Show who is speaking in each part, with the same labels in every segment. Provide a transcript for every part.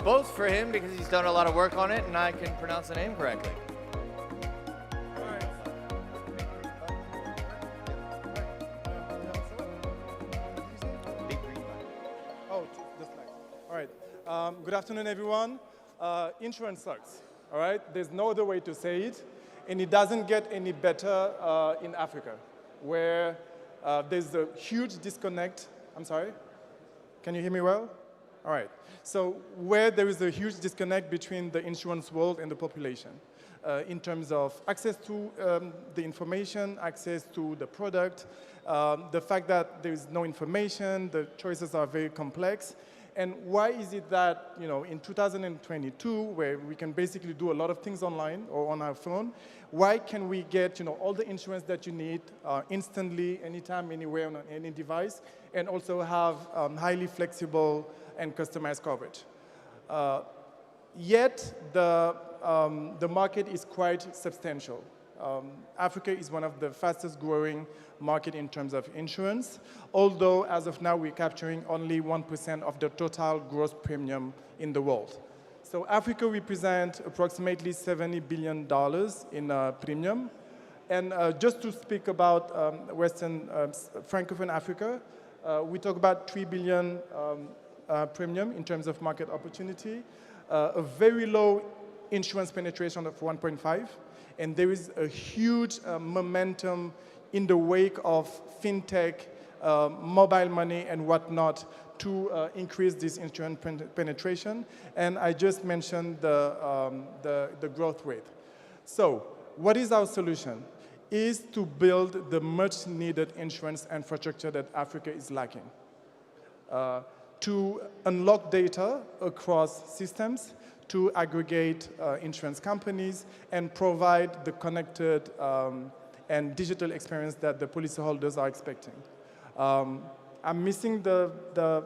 Speaker 1: both for him because he's done a lot of work on it and I can pronounce the name correctly.
Speaker 2: Oh, just like. All right. Good afternoon, everyone. Insurance sucks. All right. There's no other way to say it, and it doesn't get any better in Africa, where there's a huge disconnect. I'm sorry. Can you hear me well? All right. So where there is a huge disconnect between the insurance world and the population in terms of access to the information, access to the product, the fact that there is no information, the choices are very complex. And why is it that, in 2022, where we can basically do a lot of things online or on our phone, why can we get, all the insurance that you need instantly, anytime, anywhere, on any device, and also have highly flexible and customized coverage? Yet, the market is quite substantial. Africa is one of the fastest growing market in terms of insurance, although as of now we're capturing only 1% of the total gross premium in the world. So Africa represents approximately $70 billion in premium. And just to speak about Western Francophone Africa, we talk about 3 billion premium in terms of market opportunity, a very low insurance penetration of 1.5, and there is a huge momentum in the wake of fintech, mobile money, and whatnot to increase this insurance penetration. And I just mentioned the growth rate. So what is our solution? Is to build the much needed insurance infrastructure that Africa is lacking. To unlock data across systems, to aggregate insurance companies, and provide the connected and digital experience that the policyholders are expecting. I'm missing the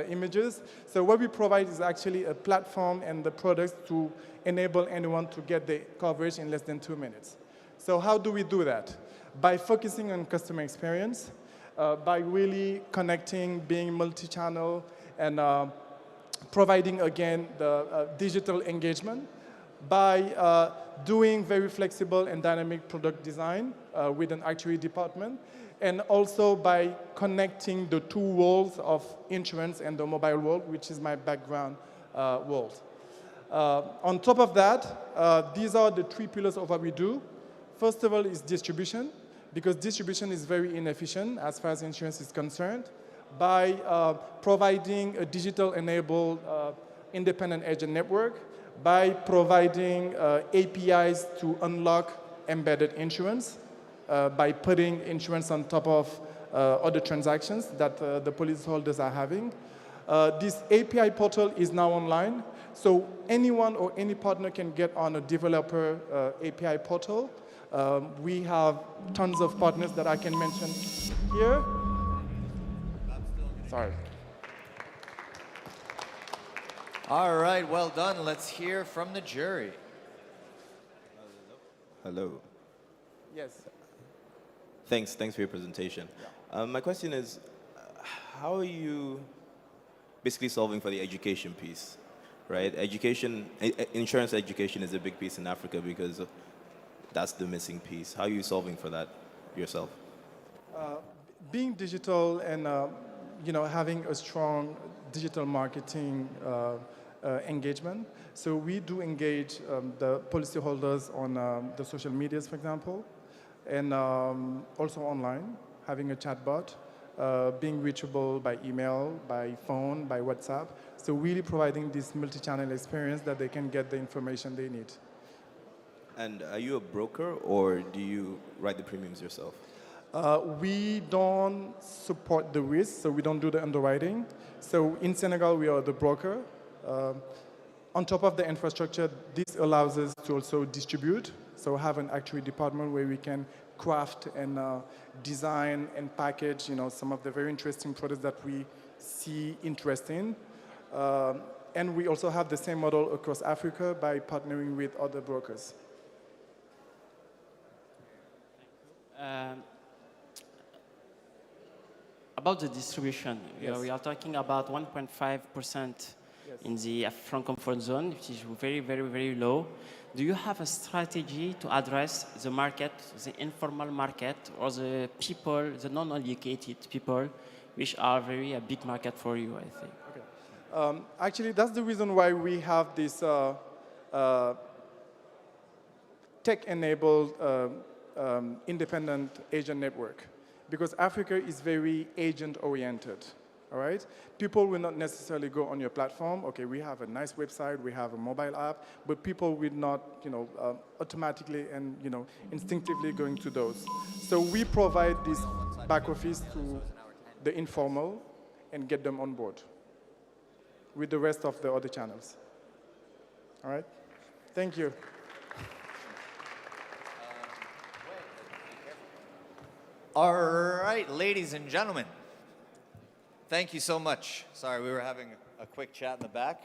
Speaker 2: images. So what we provide is actually a platform and the products to enable anyone to get the coverage in less than 2 minutes. So how do we do that? By focusing on customer experience, by really connecting, being multi-channel, and providing, again, the digital engagement, by doing very flexible and dynamic product design with an actuary department, and also by connecting the two worlds of insurance and the mobile world, which is my background world. On top of that, these are the three pillars of what we do. First of all is distribution, because distribution is very inefficient as far as insurance is concerned. By providing a digital-enabled independent agent network, by providing APIs to unlock embedded insurance, by putting insurance on top of other transactions that the policyholders are having. This API portal is now online, so anyone or any partner can get on a developer API portal. We have tons of partners that I can mention here. Sorry.
Speaker 1: All right, well done. Let's hear from the jury.
Speaker 3: Hello.
Speaker 2: Yes.
Speaker 3: Thanks for your presentation. My question is, how are you basically solving for the education piece, right? Insurance education is a big piece in Africa because that's the missing piece. How are you solving for that yourself?
Speaker 2: Being digital and having a strong digital marketing engagement. So we do engage the policyholders on the social medias, for example, and also online, having a chatbot, being reachable by email, by phone, by WhatsApp. So really providing this multi-channel experience that they can get the information they need.
Speaker 3: And are you a broker, or do you write the premiums yourself?
Speaker 2: We don't support the risk, so we don't do the underwriting. So in Senegal, we are the broker. On top of the infrastructure, this allows us to also distribute, so have an actuary department where we can craft and design and package, some of the very interesting products that we see interest in. And we also have the same model across Africa by partnering with other brokers.
Speaker 4: About the distribution, we are talking about 1.5% in the Francophone zone, which is very, very, very low. Do you have a strategy to address the market, the informal market, or the people, the non-educated people, which are very a big market for you, I think?
Speaker 2: Okay. Actually, that's the reason why we have this tech-enabled independent agent network, because Africa is very agent-oriented. All right? People will not necessarily go on your platform. Okay, we have a nice website, we have a mobile app, but people will not, automatically and instinctively going to those. So we provide this back office to the informal and get them on board with the rest of the other channels. All right? Thank you.
Speaker 1: All right, ladies and gentlemen. Thank you so much. Sorry, we were having a quick chat in the back.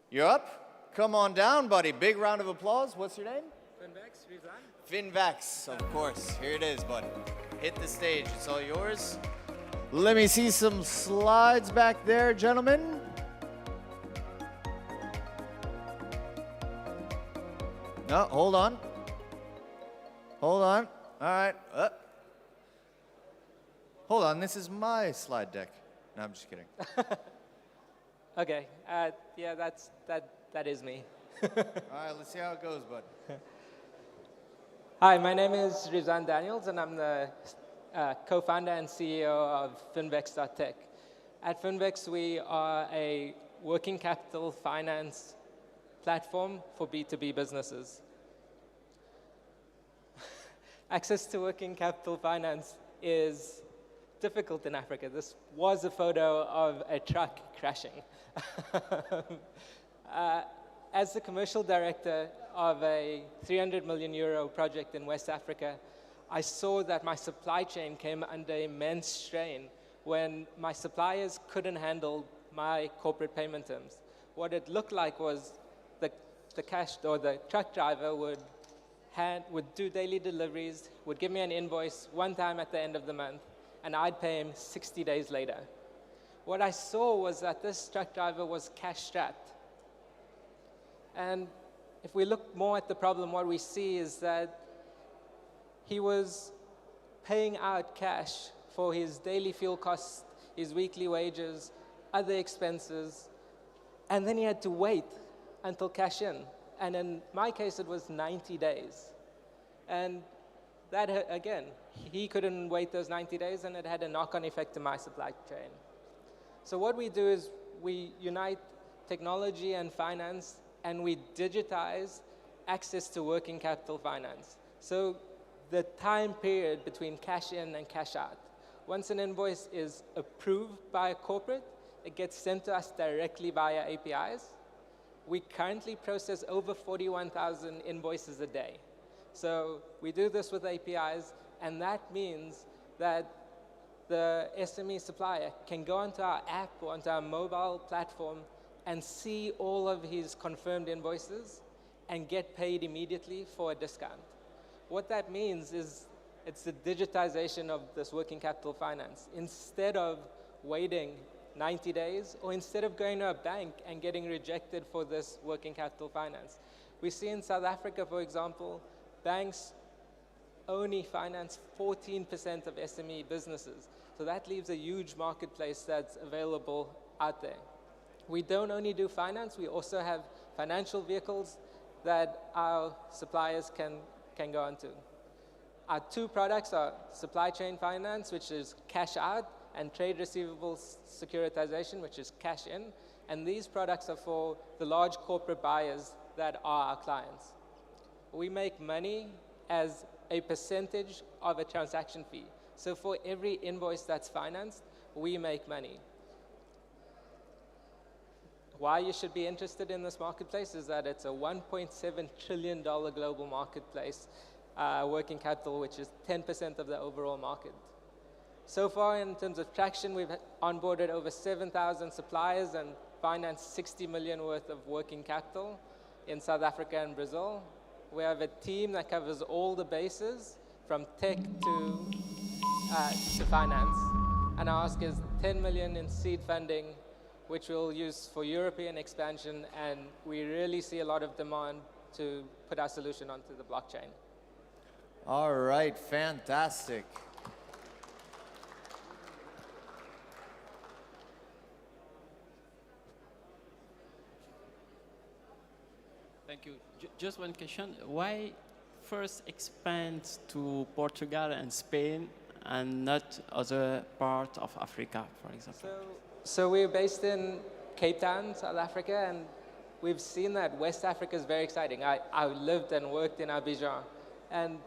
Speaker 1: You're up? Come on down, buddy. Big round of applause. What's your name? Finvax, of course. Here it is, buddy. Hit the stage. It's all yours. Let me see some slides back there, gentlemen. No, hold on. Hold on. All right. Hold on. This is my slide deck. No, I'm just kidding.
Speaker 5: Okay. Yeah, that is me.
Speaker 1: All right. Let's see how it goes, bud.
Speaker 5: Hi, my name is Rizwan Daniels, and I'm the co-founder and CEO of Finvex.tech. At Finvex, we are a working capital finance platform for B2B businesses. Access to working capital finance is difficult in Africa. This was a photo of a truck crashing. As the commercial director of a 300 million euro project in West Africa, I saw that my supply chain came under immense strain when my suppliers couldn't handle my corporate payment terms. What it looked like was the cash or the truck driver would do daily deliveries, would give me an invoice one time at the end of the month, and I'd pay him 60 days later. What I saw was that this truck driver was cash-strapped. And if we look more at the problem, what we see is that he was paying out cash for his daily fuel costs, his weekly wages, other expenses, and then he had to wait until cash in. And in my case, it was 90 days. And that, again, he couldn't wait those 90 days, and it had a knock-on effect to my supply chain. So what we do is we unite technology and finance, and we digitize access to working capital finance. So the time period between cash in and cash out. Once an invoice is approved by a corporate, it gets sent to us directly via APIs. We currently process over 41,000 invoices a day. So we do this with APIs, and that means that the SME supplier can go onto our app or onto our mobile platform and see all of his confirmed invoices and get paid immediately for a discount. What that means is it's the digitization of this working capital finance. Instead of waiting 90 days, or instead of going to a bank and getting rejected for this working capital finance. We see in South Africa, for example, banks only finance 14% of SME businesses. So that leaves a huge marketplace that's available out there. We don't only do finance, we also have financial vehicles that our suppliers can go onto. Our two products are supply chain finance, which is cash out, and trade receivables securitization, which is cash in. And these products are for the large corporate buyers that are our clients. We make money as a percentage of a transaction fee. So for every invoice that's financed, we make money. Why you should be interested in this marketplace is that it's a $1.7 trillion global marketplace, working capital, which is 10% of the overall market. So far, in terms of traction, we've onboarded over 7,000 suppliers and financed 60 million worth of working capital in South Africa and Brazil. We have a team that covers all the bases, from tech to finance. And our ask is 10 million in seed funding which we'll use for European expansion, and we really see a lot of demand to put our solution onto the blockchain.
Speaker 1: All right, fantastic.
Speaker 4: Thank you. Just one question. Why first expand to Portugal and Spain and not other part of Africa, for example?
Speaker 5: So we're based in Cape Town, South Africa, and we've seen that West Africa is very exciting. I lived and worked in Abidjan, and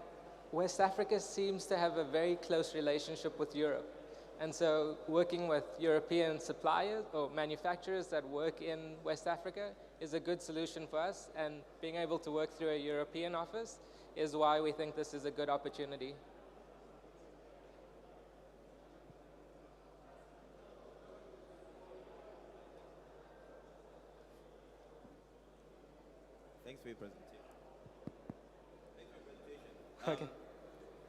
Speaker 5: West Africa seems to have a very close relationship with Europe. And so working with European suppliers or manufacturers that work in West Africa is a good solution for us, and being able to work through a European office is why we think this is a good opportunity.
Speaker 3: Thanks for your presentation. Thanks for your presentation.
Speaker 5: Okay.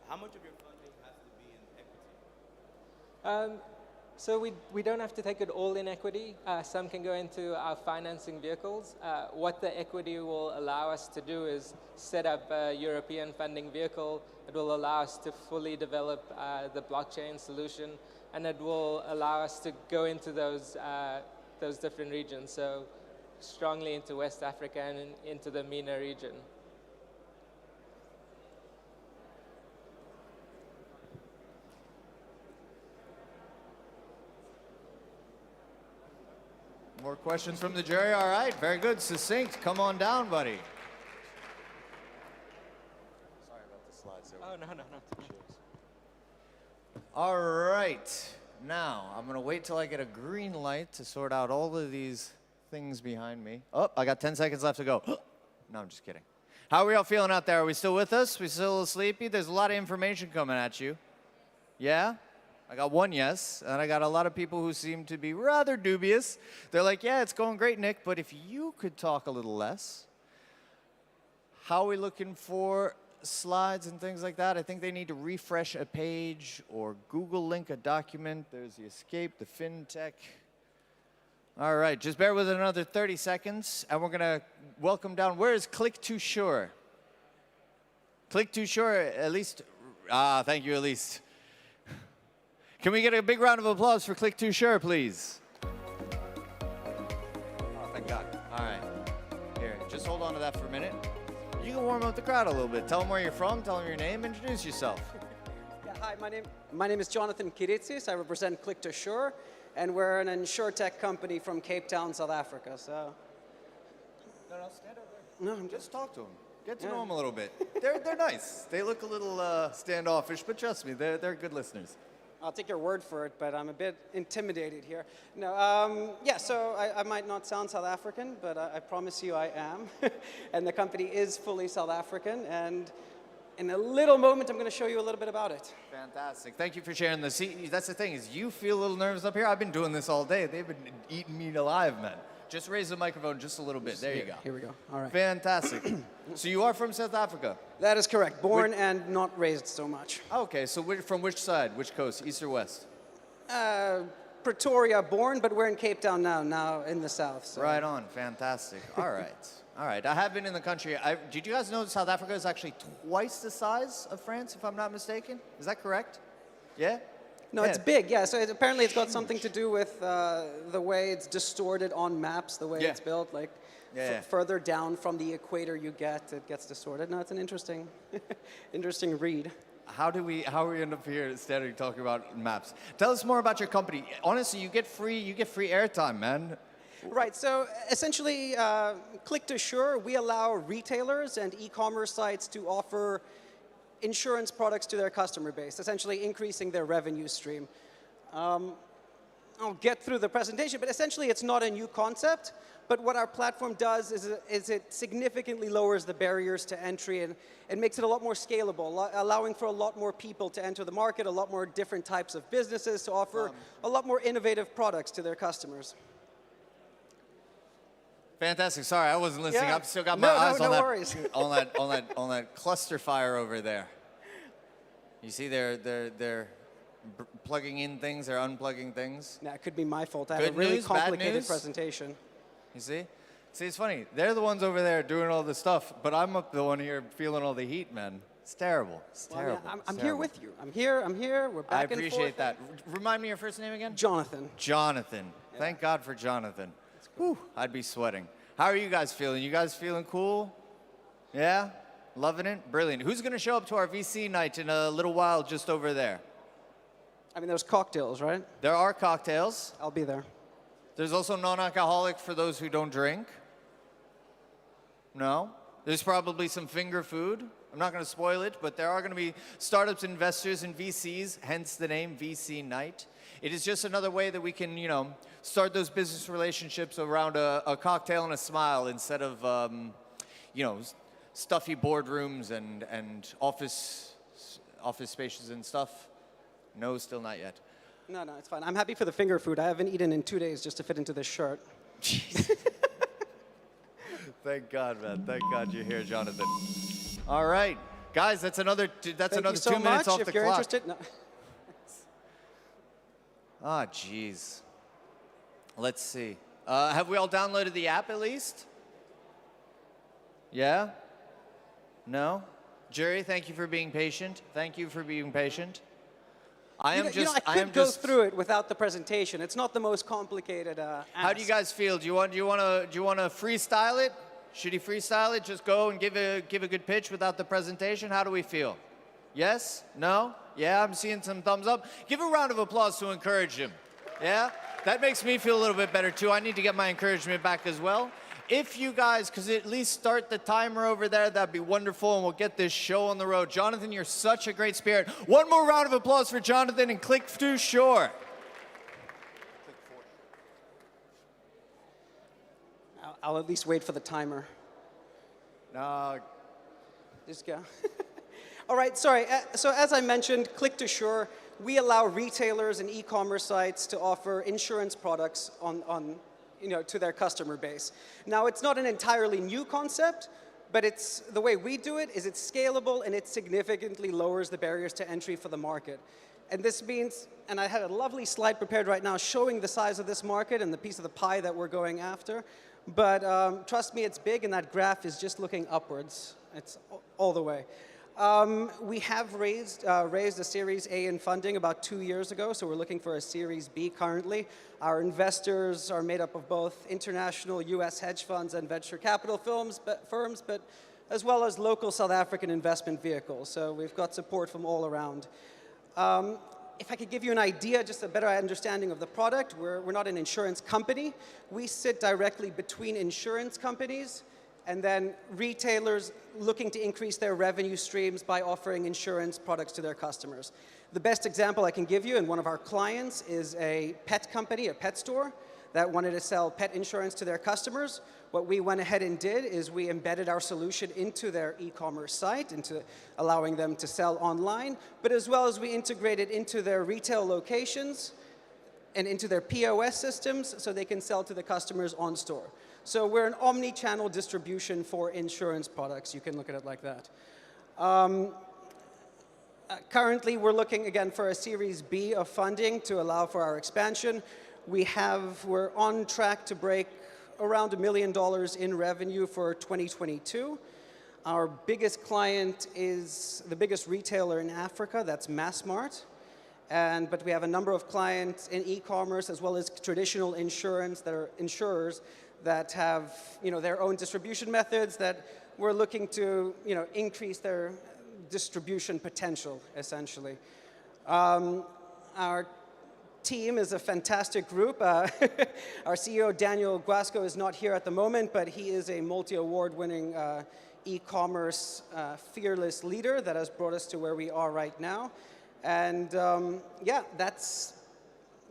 Speaker 3: How much of your funding has to be in equity?
Speaker 5: So we don't have to take it all in equity. Some can go into our financing vehicles. What the equity will allow us to do is set up a European funding vehicle. It will allow us to fully develop the blockchain solution, and it will allow us to go into those different regions. So strongly into West Africa and into the MENA region.
Speaker 1: More questions from the jury? All right, very good, succinct. Come on down, buddy. Sorry about the slides there.
Speaker 5: Oh, no.
Speaker 1: All right, now I'm gonna wait till I get a green light to sort out all of these things behind me. Oh, I got 10 seconds left to go. No, I'm just kidding. How are we all feeling out there? Are we still with us? We still a little sleepy? There's a lot of information coming at you. Yeah? I got one yes, and I got a lot of people who seem to be rather dubious. They're like, yeah, it's going great, Nick, but if you could talk a little less. How are we looking for slides and things like that? I think they need to refresh a page or Google link a document. There's the escape, the fintech. All right, just bear with it another 30 seconds, and we're gonna welcome down. Where is Click to Sure? Click to Sure, at least. Thank you, Elise. Can we get a big round of applause for Click to Sure, please? Oh, thank God. All right. Here, just hold on to that for a minute. You can warm up the crowd a little bit. Tell them where you're from, tell them your name, introduce yourself.
Speaker 6: Yeah, hi, my name is Jonathan Kiritsis. I represent Click to Sure, and we're an insurtech company from Cape Town, South Africa. So.
Speaker 1: No, stand over there.
Speaker 6: No, I'm
Speaker 1: Just talk to them. Get to know them a little bit. They're nice. They look a little standoffish, but trust me, they're good listeners.
Speaker 6: I'll take your word for it, but I'm a bit intimidated here. No, yeah, so I might not sound South African, but I promise you I am. And the company is fully South African, and in a little moment, I'm going to show you a little bit about it.
Speaker 1: Fantastic. Thank you for sharing this. See, that's the thing, is you feel a little nervous up here. I've been doing this all day. They've been eating me alive, man. Just raise the microphone just a little bit. There you go.
Speaker 6: Here we go. All right.
Speaker 1: Fantastic. So you are from South Africa?
Speaker 6: That is correct. Born and not raised so much.
Speaker 1: Okay, so from which side? Which coast? East or west?
Speaker 6: Pretoria born, but we're in Cape Town now in the south. So.
Speaker 1: Right on. Fantastic. All right. All right. I have been in the country. Did you guys know that South Africa is actually twice the size of France, if I'm not mistaken? Is that correct? Yeah?
Speaker 6: No,
Speaker 1: Yeah.
Speaker 6: it's big, yeah. So apparently it's got something to do with the way it's distorted on maps, the way it's built. Like further down from the equator it gets distorted. No, it's an interesting, interesting read.
Speaker 1: How we end up here standing talking about maps? Tell us more about your company. Honestly, you get free airtime, man.
Speaker 6: Right, so essentially, Click to Sure, we allow retailers and e-commerce sites to offer insurance products to their customer base, essentially increasing their revenue stream. I'll get through the presentation, but essentially it's not a new concept, but what our platform does is it significantly lowers the barriers to entry and it makes it a lot more scalable, allowing for a lot more people to enter the market, a lot more different types of businesses to offer a lot more innovative products to their customers.
Speaker 1: Fantastic. Sorry, I wasn't listening.
Speaker 6: Yeah.
Speaker 1: I've still got my eyes on
Speaker 6: no
Speaker 1: that,
Speaker 6: worries.
Speaker 1: on that cluster fire over there. You see, they're plugging in things or unplugging things.
Speaker 6: Nah, it could be my fault. I had
Speaker 1: Good
Speaker 6: a really
Speaker 1: news, bad
Speaker 6: complicated
Speaker 1: news?
Speaker 6: presentation.
Speaker 1: You see? See, it's funny. They're the ones over there doing all the stuff, but I'm up the one here feeling all the heat, man. It's terrible. It's
Speaker 6: Well,
Speaker 1: terrible.
Speaker 6: yeah,
Speaker 1: It's
Speaker 6: I'm here
Speaker 1: terrible.
Speaker 6: with you. I'm here. We're back
Speaker 1: I
Speaker 6: and forth.
Speaker 1: appreciate that. Remind me your first name again?
Speaker 6: Jonathan.
Speaker 1: Jonathan. Thank God for Jonathan. Whew, I'd be sweating. How are you guys feeling? You guys feeling cool? Yeah? Loving it? Brilliant. Who's going to show up to our VC night in a little while just over there?
Speaker 6: I mean, there's cocktails, right?
Speaker 1: There are cocktails.
Speaker 6: I'll be there.
Speaker 1: There's also non-alcoholic for those who don't drink. No? There's probably some finger food. I'm not going to spoil it, but there are going to be startups, investors, and VCs, hence the name VC Night. It is just another way that we can, you know, start those business relationships around a cocktail and a smile instead of, you know, stuffy boardrooms and office spaces and stuff. No, still not yet.
Speaker 6: No, it's fine. I'm happy for the finger food. I haven't eaten in 2 days just to fit into this shirt.
Speaker 1: Thank God, man. Thank God you're here, Jonathan. All right, guys, that's another
Speaker 6: Thank you
Speaker 1: 2
Speaker 6: so
Speaker 1: minutes
Speaker 6: much.
Speaker 1: off
Speaker 6: If
Speaker 1: the
Speaker 6: you're
Speaker 1: clock.
Speaker 6: interested, no.
Speaker 1: Ah, jeez. Let's see. Have we all downloaded the app at least? Yeah? No? Jury, thank you for being patient. Thank you for being patient. I
Speaker 6: could go through it without the presentation. It's not the most complicated
Speaker 1: How do you guys feel? Do you want to freestyle it? Should he freestyle it? Just go and give a good pitch without the presentation? How do we feel? Yes? No? Yeah, I'm seeing some thumbs up. Give a round of applause to encourage him. Yeah? That makes me feel a little bit better too. I need to get my encouragement back as well. If you guys could at least start the timer over there, that'd be wonderful, and we'll get this show on the road. Jonathan, you're such a great spirit. One more round of applause for Jonathan, and click to shore.
Speaker 6: I'll at least wait for the timer.
Speaker 1: No.
Speaker 6: Just go. All right, sorry. So as I mentioned, Click to Shore, we allow retailers and e-commerce sites to offer insurance products to their customer base. Now, it's not an entirely new concept, but it's the way we do it is it's scalable and it significantly lowers the barriers to entry for the market. And this means, and I had a lovely slide prepared right now showing the size of this market and the piece of the pie that we're going after. But trust me, it's big, and that graph is just looking upwards. It's all the way. We have raised a Series A in funding about 2 years ago, so we're looking for a Series B currently. Our investors are made up of both international US hedge funds and venture capital firms, but as well as local South African investment vehicles. So we've got support from all around. If I could give you an idea, just a better understanding of the product, we're not an insurance company. We sit directly between insurance companies and then retailers looking to increase their revenue streams by offering insurance products to their customers. The best example I can give you, and one of our clients is a pet company, a pet store, that wanted to sell pet insurance to their customers. What we went ahead and did is we embedded our solution into their e-commerce site, into allowing them to sell online, but as well as we integrated into their retail locations and into their POS systems so they can sell to the customers on store. So we're an omni-channel distribution for insurance products. You can look at it like that. Currently, we're looking again for a Series B of funding to allow for our expansion. We're on track to break around $1 million in revenue for 2022. Our biggest client is the biggest retailer in Africa, that's Massmart. But we have a number of clients in e-commerce as well as traditional insurers that have their own distribution methods that we're looking to increase their distribution potential, essentially. Our team is a fantastic group. Our CEO, Daniel Guasco, is not here at the moment, but he is a multi-award-winning e-commerce fearless leader that has brought us to where we are right now. And yeah, that's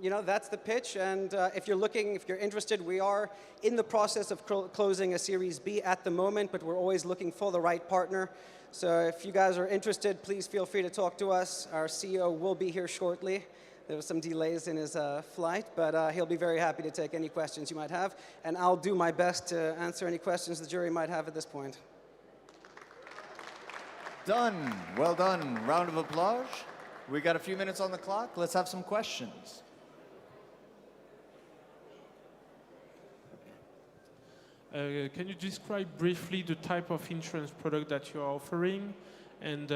Speaker 6: the pitch. And if you're interested, we are in the process of closing a Series B at the moment, but we're always looking for the right partner. So if you guys are interested, please feel free to talk to us. Our CEO will be here shortly. There were some delays in his flight, but he'll be very happy to take any questions you might have. And I'll do my best to answer any questions the jury might have at this point.
Speaker 1: Done. Well done. Round of applause. We got a few minutes on the clock. Let's have some questions.
Speaker 7: Can you describe briefly the type of insurance product that you're offering, and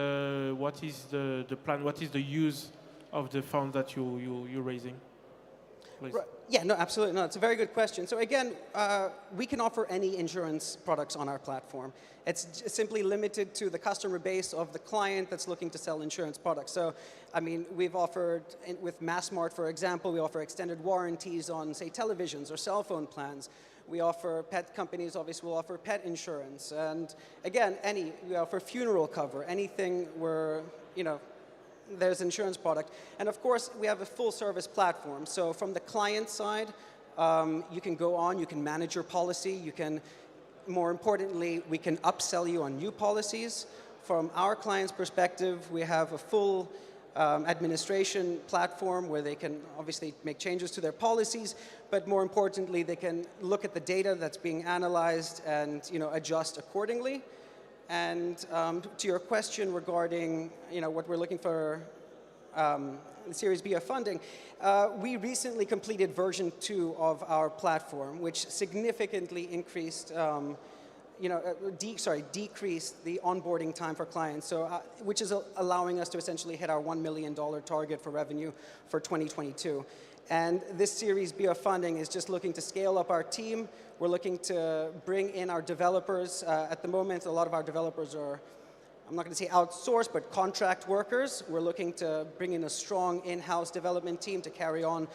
Speaker 7: what is the plan? What is the use of the fund that you're raising? Please.
Speaker 6: Right. Yeah, no, absolutely. No, it's a very good question. So again, we can offer any insurance products on our platform. It's simply limited to the customer base of the client that's looking to sell insurance products. So, I mean, we've offered, with MassMart, for example, we offer extended warranties on, say, televisions or cell phone plans. We offer pet companies, obviously, will offer pet insurance. And again, we offer funeral cover, anything where, you know, there's an insurance product. And of course, we have a full service platform. So from the client side, you can go on, you can manage your policy, you can, more importantly, we can upsell you on new policies. From our client's perspective, we have a full administration platform where they can obviously make changes to their policies, but more importantly, they can look at the data that's being analyzed and, you know, adjust accordingly. And to your question regarding, you know, what we're looking for the Series B of funding, we recently completed version 2 of our platform, which significantly increased, decreased the onboarding time for clients, so which is allowing us to essentially hit our $1 million target for revenue for 2022. And this Series B of funding is just looking to scale up our team. We're looking to bring in our developers. At the moment, a lot of our developers are, I'm not going to say outsourced, but contract workers. We're looking to bring in a strong in-house development team to carry on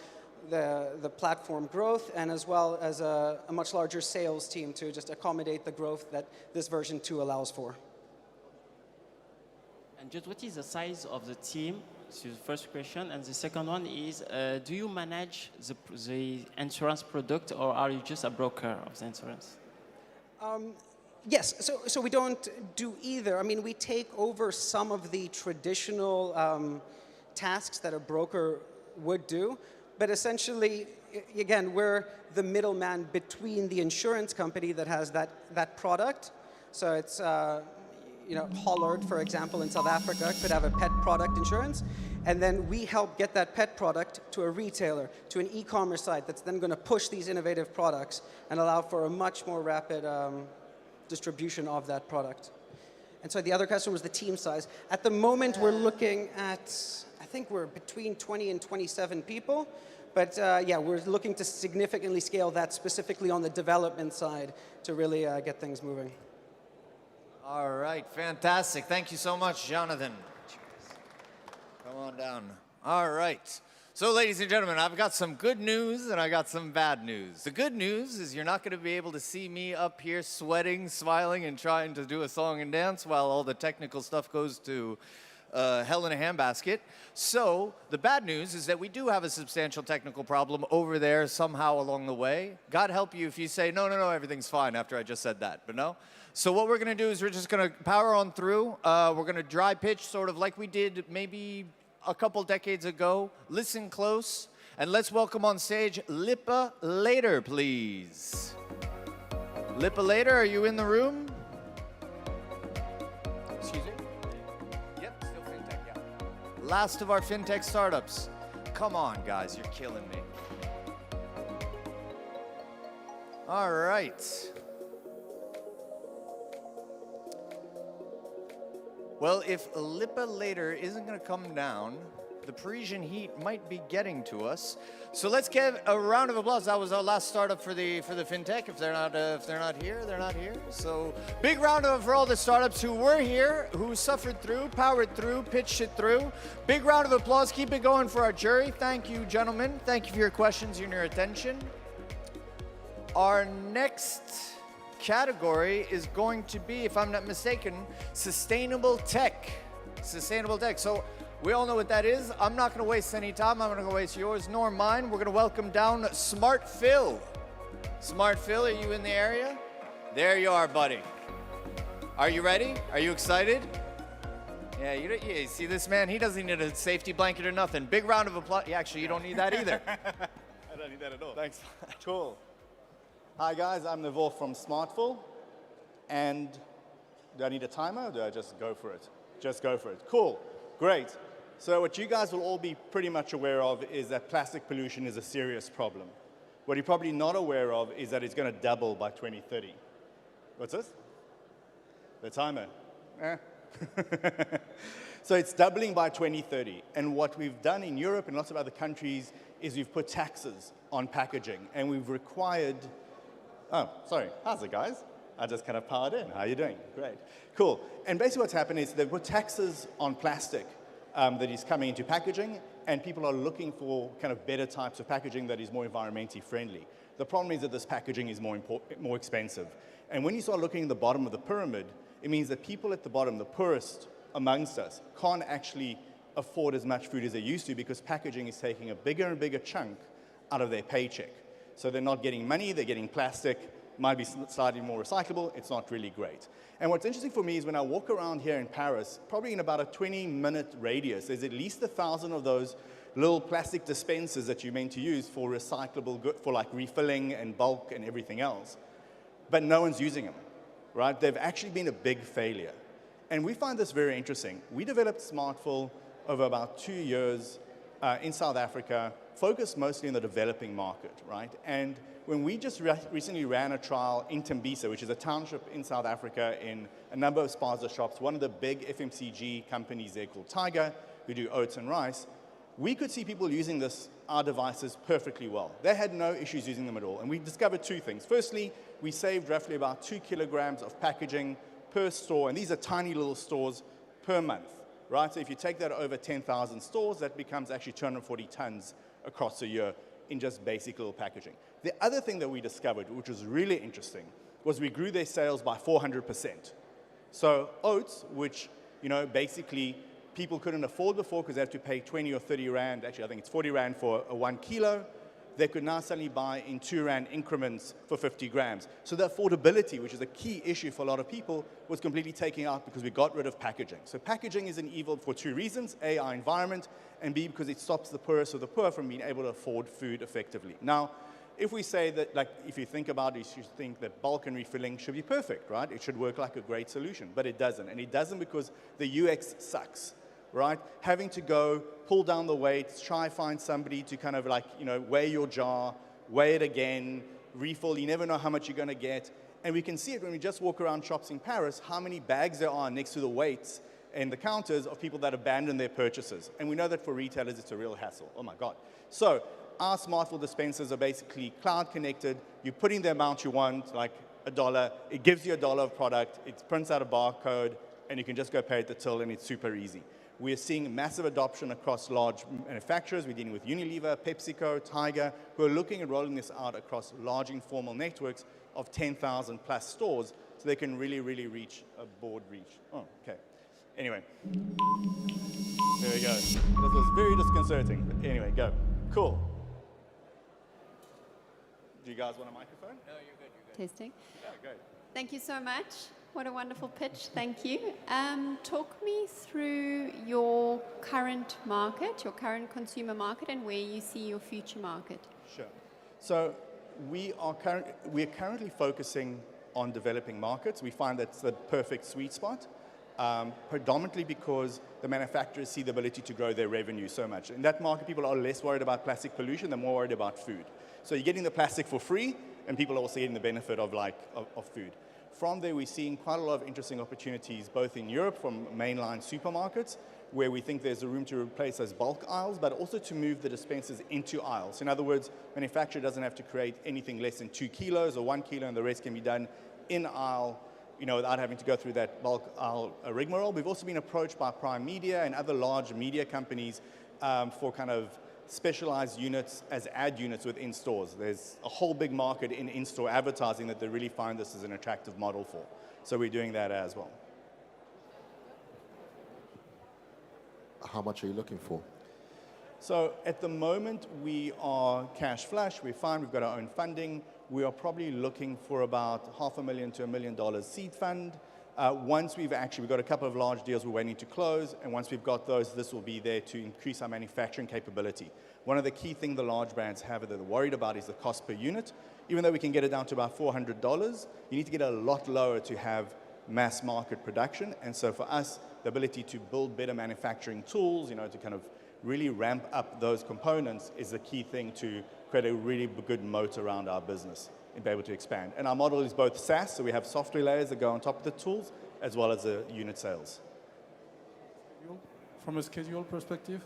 Speaker 6: the platform growth, and as well as a much larger sales team to just accommodate the growth that this version 2 allows for.
Speaker 4: And just what is the size of the team? This is the first question. And the second one is, do you manage the insurance product, or are you just a broker of the insurance?
Speaker 6: Yes, so we don't do either. I mean, we take over some of the traditional tasks that a broker would do, but essentially, again, we're the middleman between the insurance company that has that product. So it's, you know, Hollard, for example, in South Africa, could have a pet product insurance, and then we help get that pet product to a retailer, to an e-commerce site that's then going to push these innovative products and allow for a much more rapid distribution of that product. And so the other question was the team size. At the moment, we're looking at, I think we're between 20 and 27 people, but yeah, we're looking to significantly scale that specifically on the development side to really get things moving.
Speaker 1: All right, fantastic. Thank you so much, Jonathan. Come on down. All right. So, ladies and gentlemen, I've got some good news and I got some bad news. The good news is you're not going to be able to see me up here sweating, smiling, and trying to do a song and dance while all the technical stuff goes to hell in a handbasket. So, the bad news is that we do have a substantial technical problem over there somehow along the way. God help you if you say, no, everything's fine after I just said that, but no. So what we're going to do is we're just going to power on through. We're going to dry pitch sort of like we did maybe a couple decades ago. Listen close, and let's welcome on stage Lipa Later, please. Lipa Later, are you in the room? Excuse me? Yep, still fintech, yeah. Last of our fintech startups. Come on, guys, you're killing me. All right. Well, if Lipa Later isn't going to come down, the Parisian heat might be getting to us. So let's give a round of applause. That was our last startup for the fintech. If they're not here, they're not here. So big round of for all the startups who were here, who suffered through, powered through, pitched it through. Big round of applause. Keep it going for our jury. Thank you, gentlemen. Thank you for your questions and your attention. Our next category is going to be, if I'm not mistaken, sustainable tech. Sustainable tech. So we all know what that is. I'm not going to waste any time. I'm not going to waste yours nor mine. We're going to welcome down Smart Phil. Smart Phil, are you in the area? There you are, buddy. Are you ready? Are you excited? Yeah, you see this man? He doesn't need a safety blanket or nothing. Big round of applause. Yeah, actually, you don't need that either.
Speaker 8: I don't need that at all.
Speaker 1: Thanks.
Speaker 8: Cool. Hi guys, I'm Navor from Smartful, and do I need a timer or do I just go for it? Just go for it. Cool, great. So what you guys will all be pretty much aware of is that plastic pollution is a serious problem. What you're probably not aware of is that it's going to double by 2030. What's this? The timer. So it's doubling by 2030. And what we've done in Europe and lots of other countries is we've put taxes on packaging. And we've required, oh, sorry, how's it, guys? I just kind of powered in. How are you doing? Great. Cool. And basically what's happened is they've put taxes on plastic that is coming into packaging, and people are looking for kind of better types of packaging that is more environmentally friendly. The problem is that this packaging is more expensive. And when you start looking at the bottom of the pyramid, it means that people at the bottom, the poorest amongst us, can't actually afford as much food as they used to because packaging is taking a bigger and bigger chunk out of their paycheck. So they're not getting money, they're getting plastic, might be slightly more recyclable, it's not really great. And what's interesting for me is when I walk around here in Paris, probably in about a 20-minute radius, there's at least 1,000 of those little plastic dispensers that you're meant to use for recyclable good, for like refilling and bulk and everything else. But no one's using them, right? They've actually been a big failure. And we find this very interesting. We developed Smartful over about 2 years in South Africa, focused mostly on the developing market, right? And when we just recently ran a trial in Tembisa, which is a township in South Africa in a number of spaza shops, one of the big FMCG companies there called Tiger, who do oats and rice, we could see people using our devices perfectly well. They had no issues using them at all. And we discovered two things. Firstly, we saved roughly about 2 kilograms of packaging per store, and these are tiny little stores per month, right? So if you take that over 10,000 stores, that becomes actually 240 tons across a year in just basic little packaging. The other thing that we discovered, which was really interesting, was we grew their sales by 400%. So oats, which, you know, basically people couldn't afford before because they had to pay 20 or 30 rand, actually I think it's 40 rand for a 1 kilo, they could now suddenly buy in 2 rand increments for 50 grams. So the affordability, which is a key issue for a lot of people, was completely taken out because we got rid of packaging. So packaging is an evil for two reasons: A, our environment, and B, because it stops the poorest of the poor from being able to afford food effectively. Now, if we say that, like, if you think about it, you think that bulk and refilling should be perfect, right? It should work like a great solution, but it doesn't. And it doesn't because the UX sucks, right? Having to go, pull down the weights, try find somebody to kind of like, you know, weigh your jar, weigh it again, refill, you never know how much you're going to get. And we can see it when we just walk around shops in Paris, how many bags there are next to the weights and the counters of people that abandon their purchases. And we know that for retailers, it's a real hassle. Oh my God. So our Smartful dispensers are basically cloud connected. You put in the amount you want, like $1. It gives you $1 of product. It prints out a barcode, and you can just go pay at the till, and it's super easy. We're seeing massive adoption across large manufacturers. We're dealing with Unilever, PepsiCo, Tiger, who are looking at rolling this out across large informal networks of 10,000 plus stores, so they can really, really reach a broad reach. Oh, okay. Anyway, there we go. This was very disconcerting, but anyway, go. Cool. Do you guys want a microphone? No, you're good, you're good.
Speaker 9: Testing.
Speaker 8: Yeah, great.
Speaker 9: Thank you so much. What a wonderful pitch. Thank you. Talk me through your current market, your current consumer market, and where you see your future market.
Speaker 8: Sure. So we are currently focusing on developing markets. We find that's the perfect sweet spot, predominantly because the manufacturers see the ability to grow their revenue so much. In that market, people are less worried about plastic pollution, they're more worried about food. So you're getting the plastic for free, and people are also getting the benefit of food. From there, we're seeing quite a lot of interesting opportunities, both in Europe from mainline supermarkets, where we think there's a room to replace those bulk aisles, but also to move the dispensers into aisles. In other words, manufacturer doesn't have to create anything less than 2 kilos or 1 kilo, and the rest can be done in aisle, you know, without having to go through that bulk aisle rigmarole. We've also been approached by Prime Media and other large media companies for kind of specialized units as ad units within stores. There's a whole big market in in-store advertising that they really find this as an attractive model for. So we're doing that as well.
Speaker 10: How much are you looking for?
Speaker 8: So at the moment, we are cash flush. We're fine. We've got our own funding. We are probably looking for about $500,000 to $1 million seed fund. Once we've got a couple of large deals we're waiting to close, and once we've got those, this will be there to increase our manufacturing capability. One of the key things the large brands have that they're worried about is the cost per unit. Even though we can get it down to about $400, you need to get a lot lower to have mass market production. And so for us, the ability to build better manufacturing tools, to kind of really ramp up those components is the key thing to create a really good moat around our business and be able to expand. And our model is both SaaS, so we have software layers that go on top of the tools, as well as the unit sales.
Speaker 2: From a schedule perspective?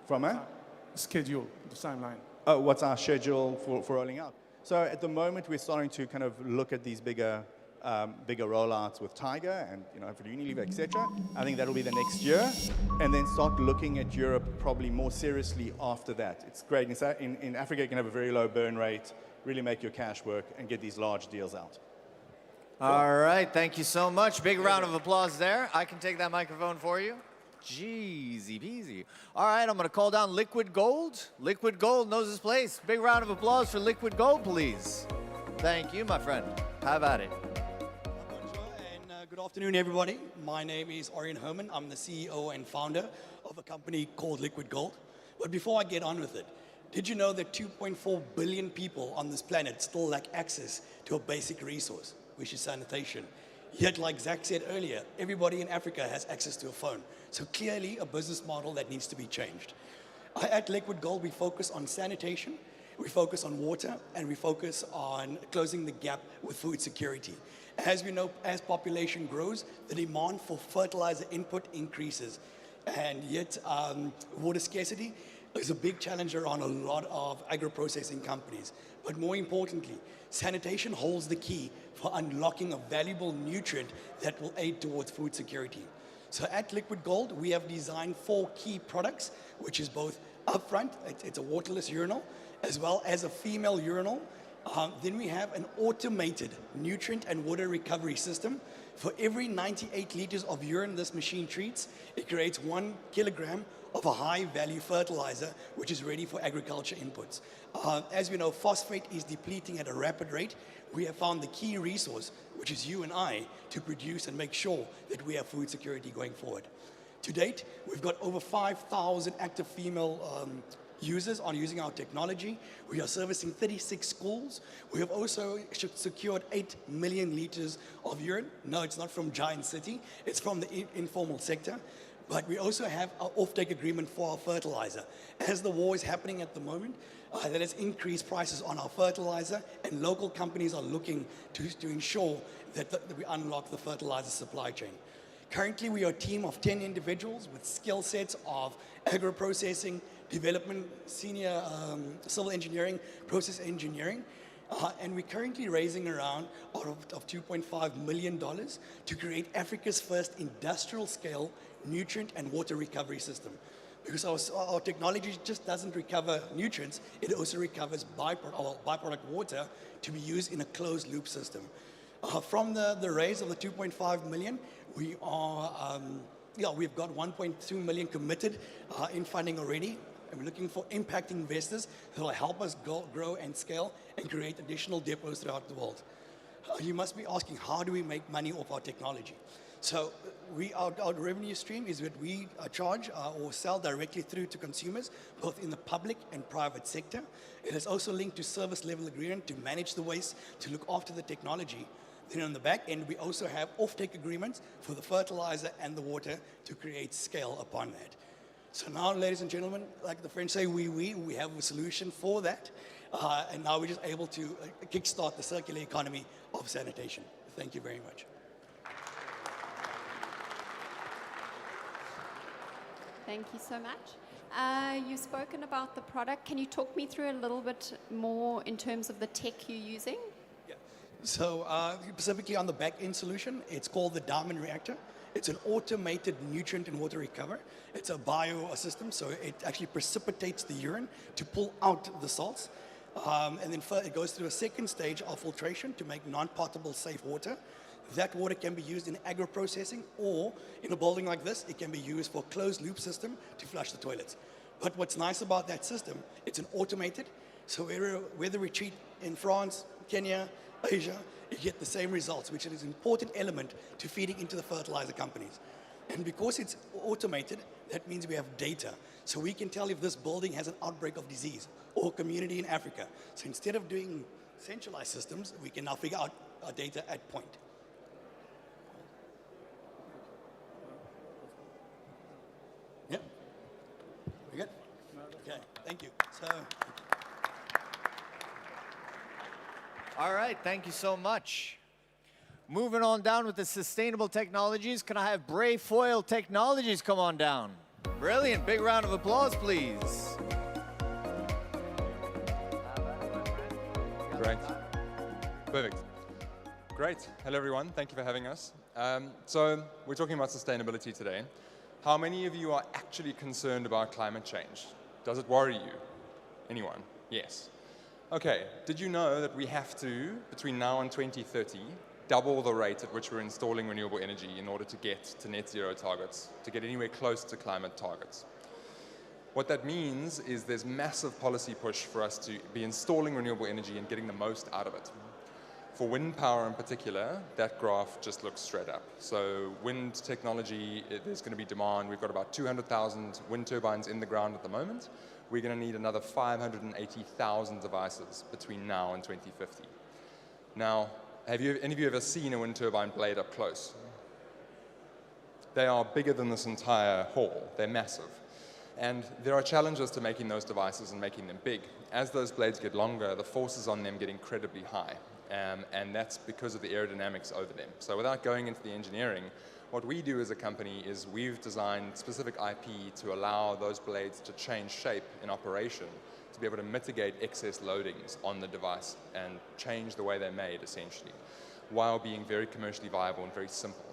Speaker 8: From a?
Speaker 2: Schedule, the timeline.
Speaker 8: Oh, what's our schedule for rolling out? So at the moment, we're starting to kind of look at these bigger rollouts with Tiger and for Unilever, etc. I think that'll be the next year, and then start looking at Europe probably more seriously after that. It's great. In Africa, you can have a very low burn rate, really make your cash work, and get these large deals out.
Speaker 1: All right, thank you so much. Big round of applause there. I can take that microphone for you. Jeezy peasy. All right, I'm going to call down Liquid Gold. Liquid Gold knows his place. Big round of applause for Liquid Gold, please. Thank you, my friend. Have at it.
Speaker 11: Good afternoon, everybody. My name is Orion Herman. I'm the CEO and founder of a company called Liquid Gold. But before I get on with it, did you know that 2.4 billion people on this planet still lack access to a basic resource, which is sanitation? Yet, like Zach said earlier, everybody in Africa has access to a phone. So clearly a business model that needs to be changed. At Liquid Gold, we focus on sanitation, we focus on water, and we focus on closing the gap with food security. As we know, as population grows, the demand for fertilizer input increases. And yet, water scarcity is a big challenge around a lot of agro-processing companies. But more importantly, sanitation holds the key for unlocking a valuable nutrient that will aid towards food security. So at Liquid Gold, we have designed 4 key products, which is both upfront, it's a waterless urinal, as well as a female urinal. Then we have an automated nutrient and water recovery system. For every 98 liters of urine this machine treats, it creates 1 kilogram of a high-value fertilizer, which is ready for agriculture inputs. As we know, phosphate is depleting at a rapid rate. We have found the key resource, which is you and I, to produce and make sure that we have food security going forward. To date, we've got over 5,000 active female users on using our technology. We are servicing 36 schools. We have also secured 8 million liters of urine. No, it's not from Giant City. It's from the informal sector. But we also have an offtake agreement for our fertilizer. As the war is happening at the moment, that has increased prices on our fertilizer, and local companies are looking to ensure that we unlock the fertilizer supply chain. Currently, we are a team of 10 individuals with skill sets of agro-processing, development, senior civil engineering, process engineering, and we're currently raising around of $2.5 million to create Africa's first industrial-scale nutrient and water recovery system. Because our technology just doesn't recover nutrients, it also recovers byproduct water to be used in a closed-loop system. From the raise of the 2.5 million, we've got 1.2 million committed in funding already. And we're looking for impact investors who will help us grow and scale and create additional depots throughout the world. You must be asking, how do we make money off our technology? So our revenue stream is that we charge or sell directly through to consumers, both in the public and private sector. It is also linked to service level agreement to manage the waste, to look after the technology. Then on the back end, we also have offtake agreements for the fertilizer and the water to create scale upon that. So now, ladies and gentlemen, like the French say, we have a solution for that. And now we're just able to kickstart the circular economy of sanitation. Thank you very much.
Speaker 9: Thank you so much. You've spoken about the product. Can you talk me through a little bit more in terms of the tech you're using?
Speaker 11: Yeah. So specifically on the back-end solution, it's called the Diamond Reactor. It's an automated nutrient and water recovery. It's a bio system, so it actually precipitates the urine to pull out the salts. And then it goes through a second stage of filtration to make non-potable safe water. That water can be used in agro-processing, or in a building like this, it can be used for a closed-loop system to flush the toilets. But what's nice about that system, it's an automated, so whether we treat in France, Kenya, Asia, you get the same results, which is an important element to feeding into the fertilizer companies. And because it's automated, that means we have data. So we can tell if this building has an outbreak of disease or community in Africa. So instead of doing centralized systems, we can now figure out our data at point.
Speaker 1: right, thank you so much. Moving on down with the sustainable technologies, can I have Brayfoil Technologies come on down? Brilliant, big round of applause, please.
Speaker 12: Great. Perfect. Great. Hello, everyone. Thank you for having us. So we're talking about sustainability today. How many of you are actually concerned about climate change? Does it worry you? Anyone? Yes. Okay. Did you know that we have to, between now and 2030, double the rate at which we're installing renewable energy in order to get to net zero targets, to get anywhere close to climate targets? What that means is there's massive policy push for us to be installing renewable energy and getting the most out of it. For wind power in particular, that graph just looks straight up. So wind technology, there's going to be demand. We've got about 200,000 wind turbines in the ground at the moment. We're going to need another 580,000 devices between now and 2050. Now, have any of you ever seen a wind turbine blade up close? They are bigger than this entire hall. They're massive. And there are challenges to making those devices and making them big. As those blades get longer, the forces on them get incredibly high. And that's because of the aerodynamics over them. So without going into the engineering, what we do as a company is we've designed specific IP to allow those blades to change shape in operation, to be able to mitigate excess loadings on the device and change the way they're made, essentially, while being very commercially viable and very simple.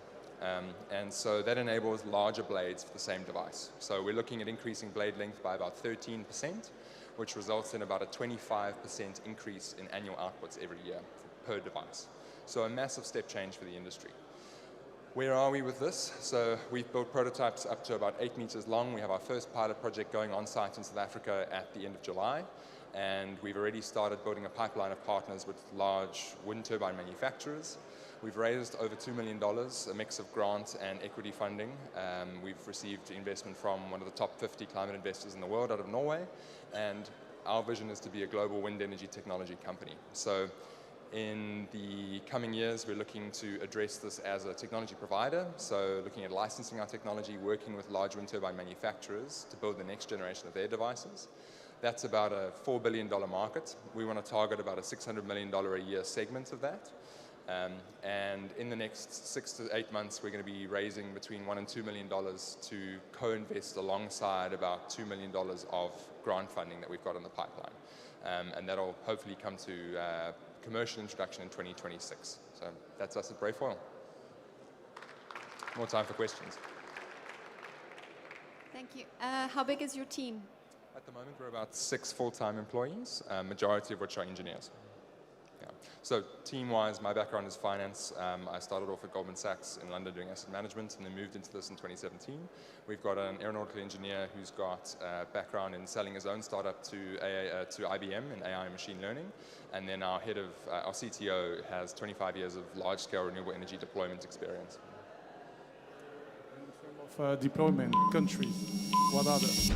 Speaker 12: And so that enables larger blades for the same device. So we're looking at increasing blade length by about 13%, which results in about a 25% increase in annual outputs every year per device. So a massive step change for the industry. Where are we with this? So we've built prototypes up to about 8 meters long. We have our first pilot project going on site in South Africa at the end of July. And we've already started building a pipeline of partners with large wind turbine manufacturers. We've raised over $2 million, a mix of grant and equity funding. We've received investment from one of the top 50 climate investors in the world out of Norway. And our vision is to be a global wind energy technology company. So in the coming years, we're looking to address this as a technology provider. So looking at licensing our technology, working with large wind turbine manufacturers to build the next generation of their devices. That's about a $4 billion market. We want to target about a $600 million a year segment of that. And in the next 6 to 8 months, we're going to be raising between $1 and $2 million to co-invest alongside about $2 million of grant funding that we've got in the pipeline. And that'll hopefully come to commercial introduction in 2026. So that's us at Brayfoil. More time for questions.
Speaker 9: Thank you. How big is your team?
Speaker 12: At the moment, we're about 6 full-time employees, majority of which are engineers. Yeah. So team-wise, my background is finance. I started off at Goldman Sachs in London doing asset management and then moved into this in 2017. We've got an aeronautical engineer who's got a background in selling his own startup to IBM in AI and machine learning. And then our CTO has 25 years of large-scale renewable energy deployment experience.
Speaker 2: In terms of deployment, countries, what are the...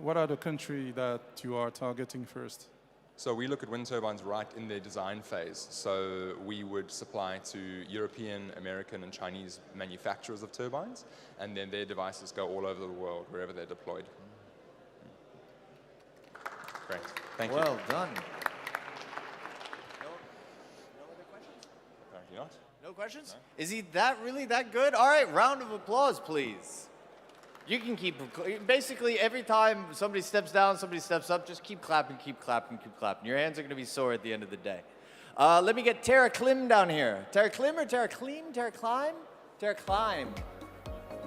Speaker 2: What are the countries that you are targeting first?
Speaker 12: So we look at wind turbines right in their design phase. So we would supply to European, American, and Chinese manufacturers of turbines, and then their devices go all over the world, wherever they're deployed. Great. Thank you.
Speaker 1: Well done. No
Speaker 12: other questions? Apparently not.
Speaker 1: No questions?
Speaker 12: No.
Speaker 1: Is he really that good? All right, round of applause, please. You can keep, basically every time somebody steps down, somebody steps up, just keep clapping, keep clapping, keep clapping. Your hands are going to be sore at the end of the day. Let me get Tara Klim down here. Tara Klim or Tara Klim? Tara Climb? Tara Climb.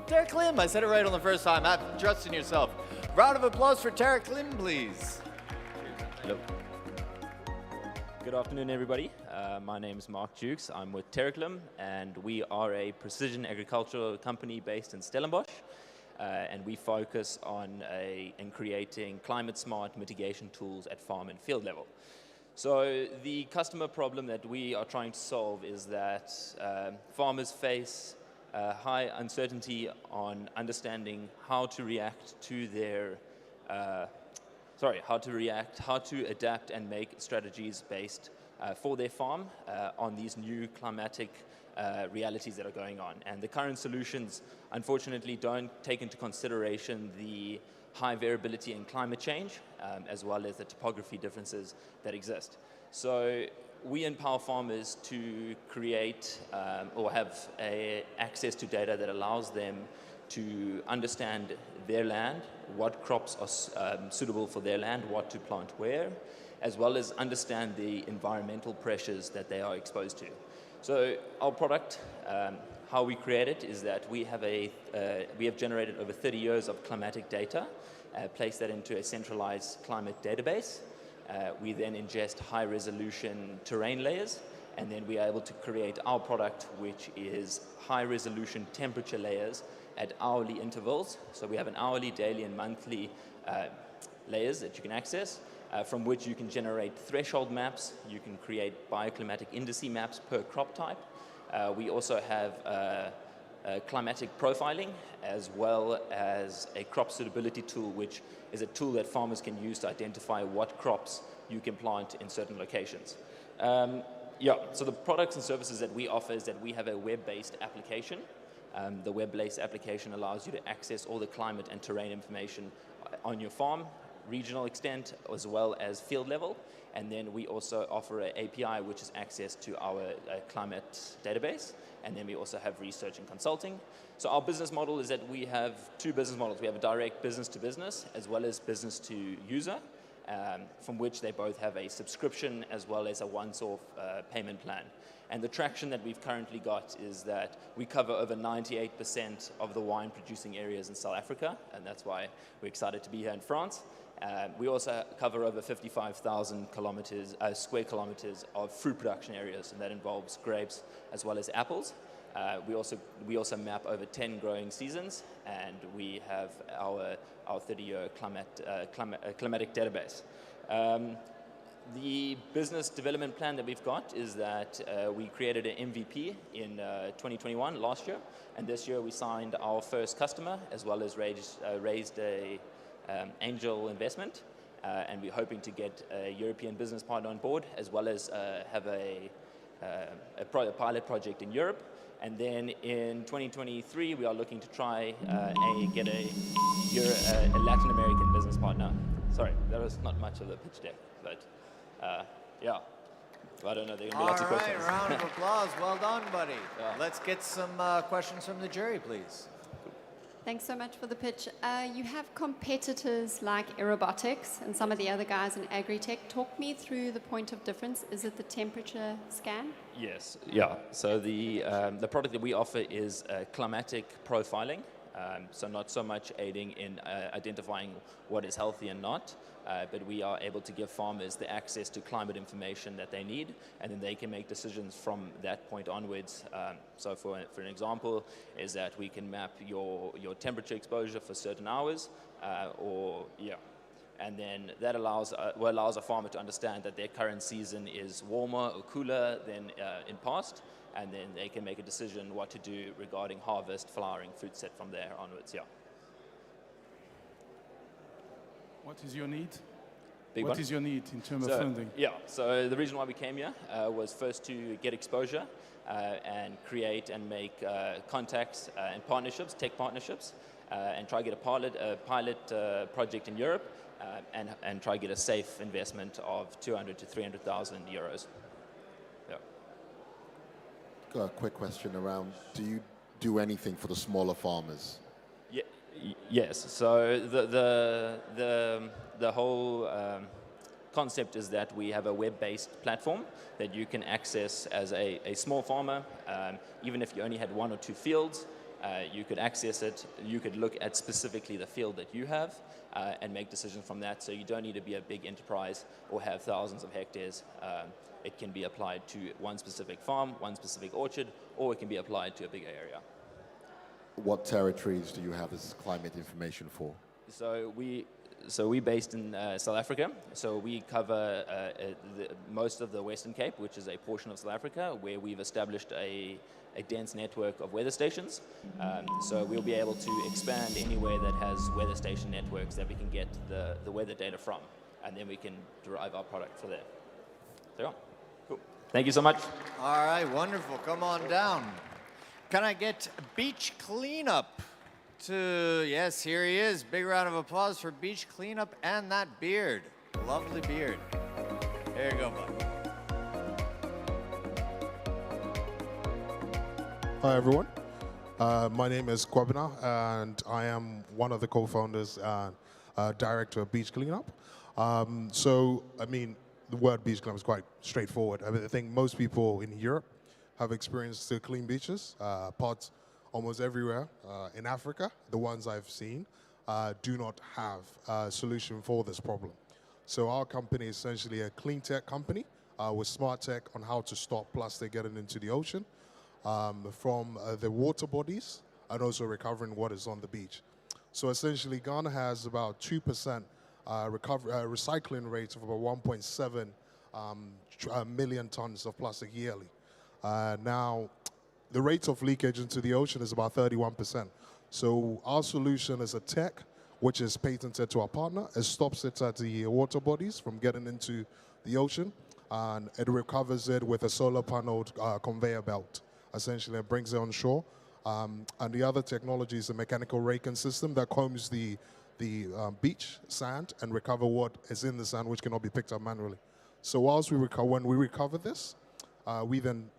Speaker 1: Tara Klim. I said it right on the first time. Have trust in yourself. Round of applause for Tara Klim, please.
Speaker 13: Hello. Good afternoon, everybody. My name is Mark Jukes. I'm with Terraclim, and we are a precision agricultural company based in Stellenbosch. And we focus on creating climate-smart mitigation tools at farm and field level. So the customer problem that we are trying to solve is that farmers face high uncertainty on understanding how to react to their, how to adapt and make strategies based for their farm on these new climatic realities that are going on. And the current solutions, unfortunately, don't take into consideration the high variability in climate change, as well as the topography differences that exist. So we empower farmers to create or have access to data that allows them to understand their land, what crops are suitable for their land, what to plant where, as well as understand the environmental pressures that they are exposed to. So our product, how we create it is that we have generated over 30 years of climatic data, placed that into a centralized climate database. We then ingest high-resolution terrain layers, and then we are able to create our product, which is high-resolution temperature layers at hourly intervals. So we have an hourly, daily, and monthly layers that you can access, from which you can generate threshold maps. You can create bioclimatic indice maps per crop type. We also have climatic profiling, as well as a crop suitability tool, which is a tool that farmers can use to identify what crops you can plant in certain locations. So the products and services that we offer is that we have a web-based application. The web-based application allows you to access all the climate and terrain information on your farm, regional extent, as well as field level. And then we also offer an API, which is access to our climate database. And then we also have research and consulting. So our business model is that we have two business models. We have a direct business to business, as well as business to user, from which they both have a subscription as well as a once-off payment plan. And the traction that we've currently got is that we cover over 98% of the wine producing areas in South Africa, and that's why we're excited to be here in France. We also cover over 55,000 square kilometers of fruit production areas, and that involves grapes as well as apples. We also map over 10 growing seasons, and we have our 30-year climatic database. The business development plan that we've got is that we created an MVP in 2021, last year, and this year we signed our first customer, as well as raised a angel investment, and we're hoping to get a European business partner on board, as well as have a pilot project in Europe. And then in 2023, we are looking to try get a Latin American business partner. Sorry, that was not much of a pitch deck, but yeah. I don't know, there are going to be lots of questions.
Speaker 1: All right, round of applause. Well done, buddy. Yeah. Let's get some questions from the jury, please.
Speaker 9: Thanks so much for the pitch. You have competitors like Aerobotics and some of the other guys in agri-tech. Talk me through the point of difference. Is it the temperature scan?
Speaker 13: Yes, yeah. So the product that we offer is climatic profiling. So not so much aiding in identifying what is healthy and not, but we are able to give farmers the access to climate information that they need, and then they can make decisions from that point onwards. So for an example, is that we can map your temperature exposure for certain hours, and then that allows a farmer to understand that their current season is warmer or cooler than in past, and then they can make a decision what to do regarding harvest, flowering, fruit set from there onwards. Yeah.
Speaker 14: What is your need?
Speaker 13: What
Speaker 14: is your need in terms of funding?
Speaker 13: Yeah, so the reason why we came here was first to get exposure and create and make contacts and partnerships, tech partnerships, and try to get a pilot project in Europe, and try to get a safe investment of 200 to 300,000 euros. Yeah.
Speaker 10: Got a quick question around, do you do anything for the smaller farmers?
Speaker 13: Yes. So the whole concept is that we have a web-based platform that you can access as a small farmer. Even if you only had 1 or 2 fields, you could access it. You could look at specifically the field that you have and make decisions from that. So you don't need to be a big enterprise or have thousands of hectares. It can be applied to one specific farm, one specific orchard, or it can be applied to a bigger area.
Speaker 10: What territories do you have this climate information for?
Speaker 13: So we're based in South Africa. So we cover most of the Western Cape, which is a portion of South Africa, where we've established a dense network of weather stations. So we'll be able to expand anywhere that has weather station networks that we can get the weather data from, and then we can derive our product for there. So yeah, cool. Thank you so much.
Speaker 1: All right, wonderful. Come on down. Can I get beach cleanup? Yes, here he is. Big round of applause for beach cleanup and that beard. Lovely beard. There you go, bud.
Speaker 15: Hi, everyone. My name is Kwabena, and I am one of the co-founders and director of Beach Cleanup. The word beach cleanup is quite straightforward. I think most people in Europe have experienced clean beaches, pods almost everywhere. In Africa, the ones I've seen do not have a solution for this problem. So our company is essentially a clean tech company with smart tech on how to stop plastic getting into the ocean from the water bodies and also recovering what is on the beach. So essentially, Ghana has about 2% recycling rate of about 1.7 million tons of plastic yearly. Now, the rate of leakage into the ocean is about 31%. So our solution is a tech which is patented to our partner. It stops it at the water bodies from getting into the ocean, and it recovers it with a solar paneled conveyor belt. Essentially, it brings it on shore. And the other technology is a mechanical raking system that combs the beach sand and recover what is in the sand, which cannot be picked up manually. So whilst when we recover this, we then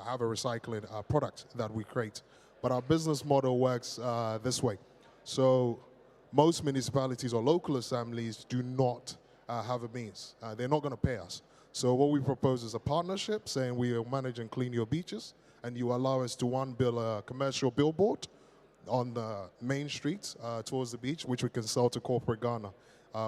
Speaker 15: have a recycling product that we create. But our business model works this way. So most municipalities or local assemblies do not have a means. They're not going to pay us. So what we propose is a partnership, saying we will manage and clean your beaches, and you allow us to build a commercial billboard on the main streets towards the beach, which we can sell to corporate Ghana.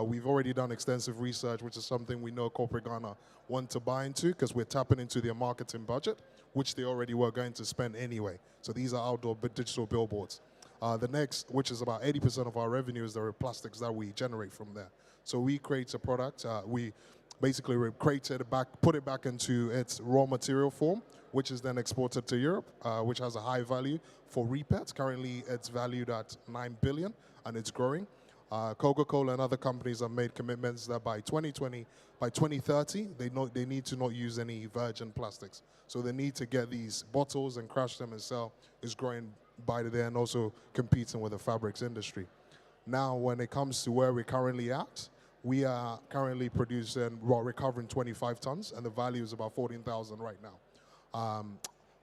Speaker 15: We've already done extensive research, which is something we know corporate Ghana want to buy into because we're tapping into their marketing budget, which they already were going to spend anyway. So these are outdoor digital billboards. The next, which is about 80% of our revenue, is the plastics that we generate from there. So we create a product. We basically create it back, put it back into its raw material form, which is then exported to Europe, which has a high value for repets. Currently, it's valued at 9 billion, and it's growing. Coca-Cola and other companies have made commitments that by 2030, they need to not use any virgin plastics. So they need to get these bottles and crush them and sell. Is growing by the day and also competing with the fabrics industry. Now, when it comes to where we're currently at, we are currently recovering 25 tons, and the value is about 14,000 right now.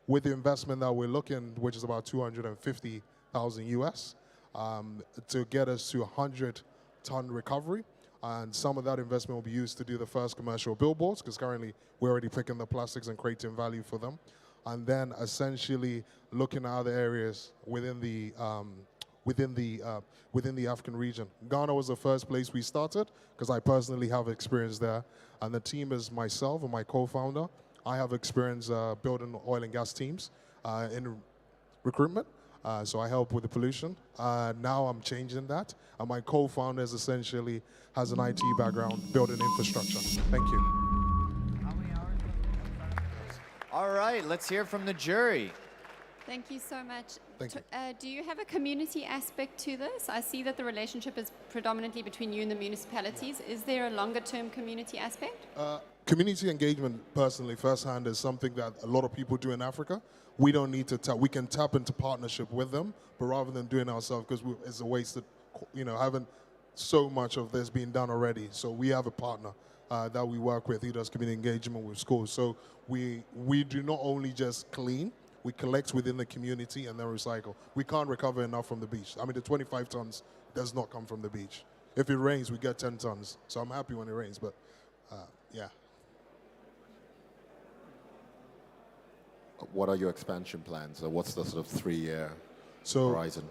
Speaker 15: With the investment that we're looking, which is about 250,000 US, to get us to 100-ton recovery. And some of that investment will be used to do the first commercial billboards, because currently we're already picking the plastics and creating value for them. And then essentially looking at other areas within the African region. Ghana was the first place we started, because I personally have experience there. And the team is myself and my co-founder. I have experience building oil and gas teams in recruitment. So I help with the pollution. Now I'm changing that. And my co-founder essentially has an IT background building infrastructure. Thank you.
Speaker 1: All right, let's hear from the jury.
Speaker 9: Thank you so much.
Speaker 15: Thank you.
Speaker 9: Do you have a community aspect to this? I see that the relationship is predominantly between you and the municipalities. Is there a longer-term community aspect?
Speaker 15: Community engagement, personally, firsthand, is something that a lot of people do in Africa. We don't need to tap. We can tap into partnership with them, but rather than doing it ourselves, because it's a waste of, having so much of this being done already. So we have a partner that we work with. He does community engagement with schools. So we do not only just clean, we collect within the community and then recycle. We can't recover enough from the beach. I mean, the 25 tons does not come from the beach. If it rains, we get 10 tons. So I'm happy when it rains, but yeah.
Speaker 10: What are your expansion plans? Or what's the sort of 3-year horizon?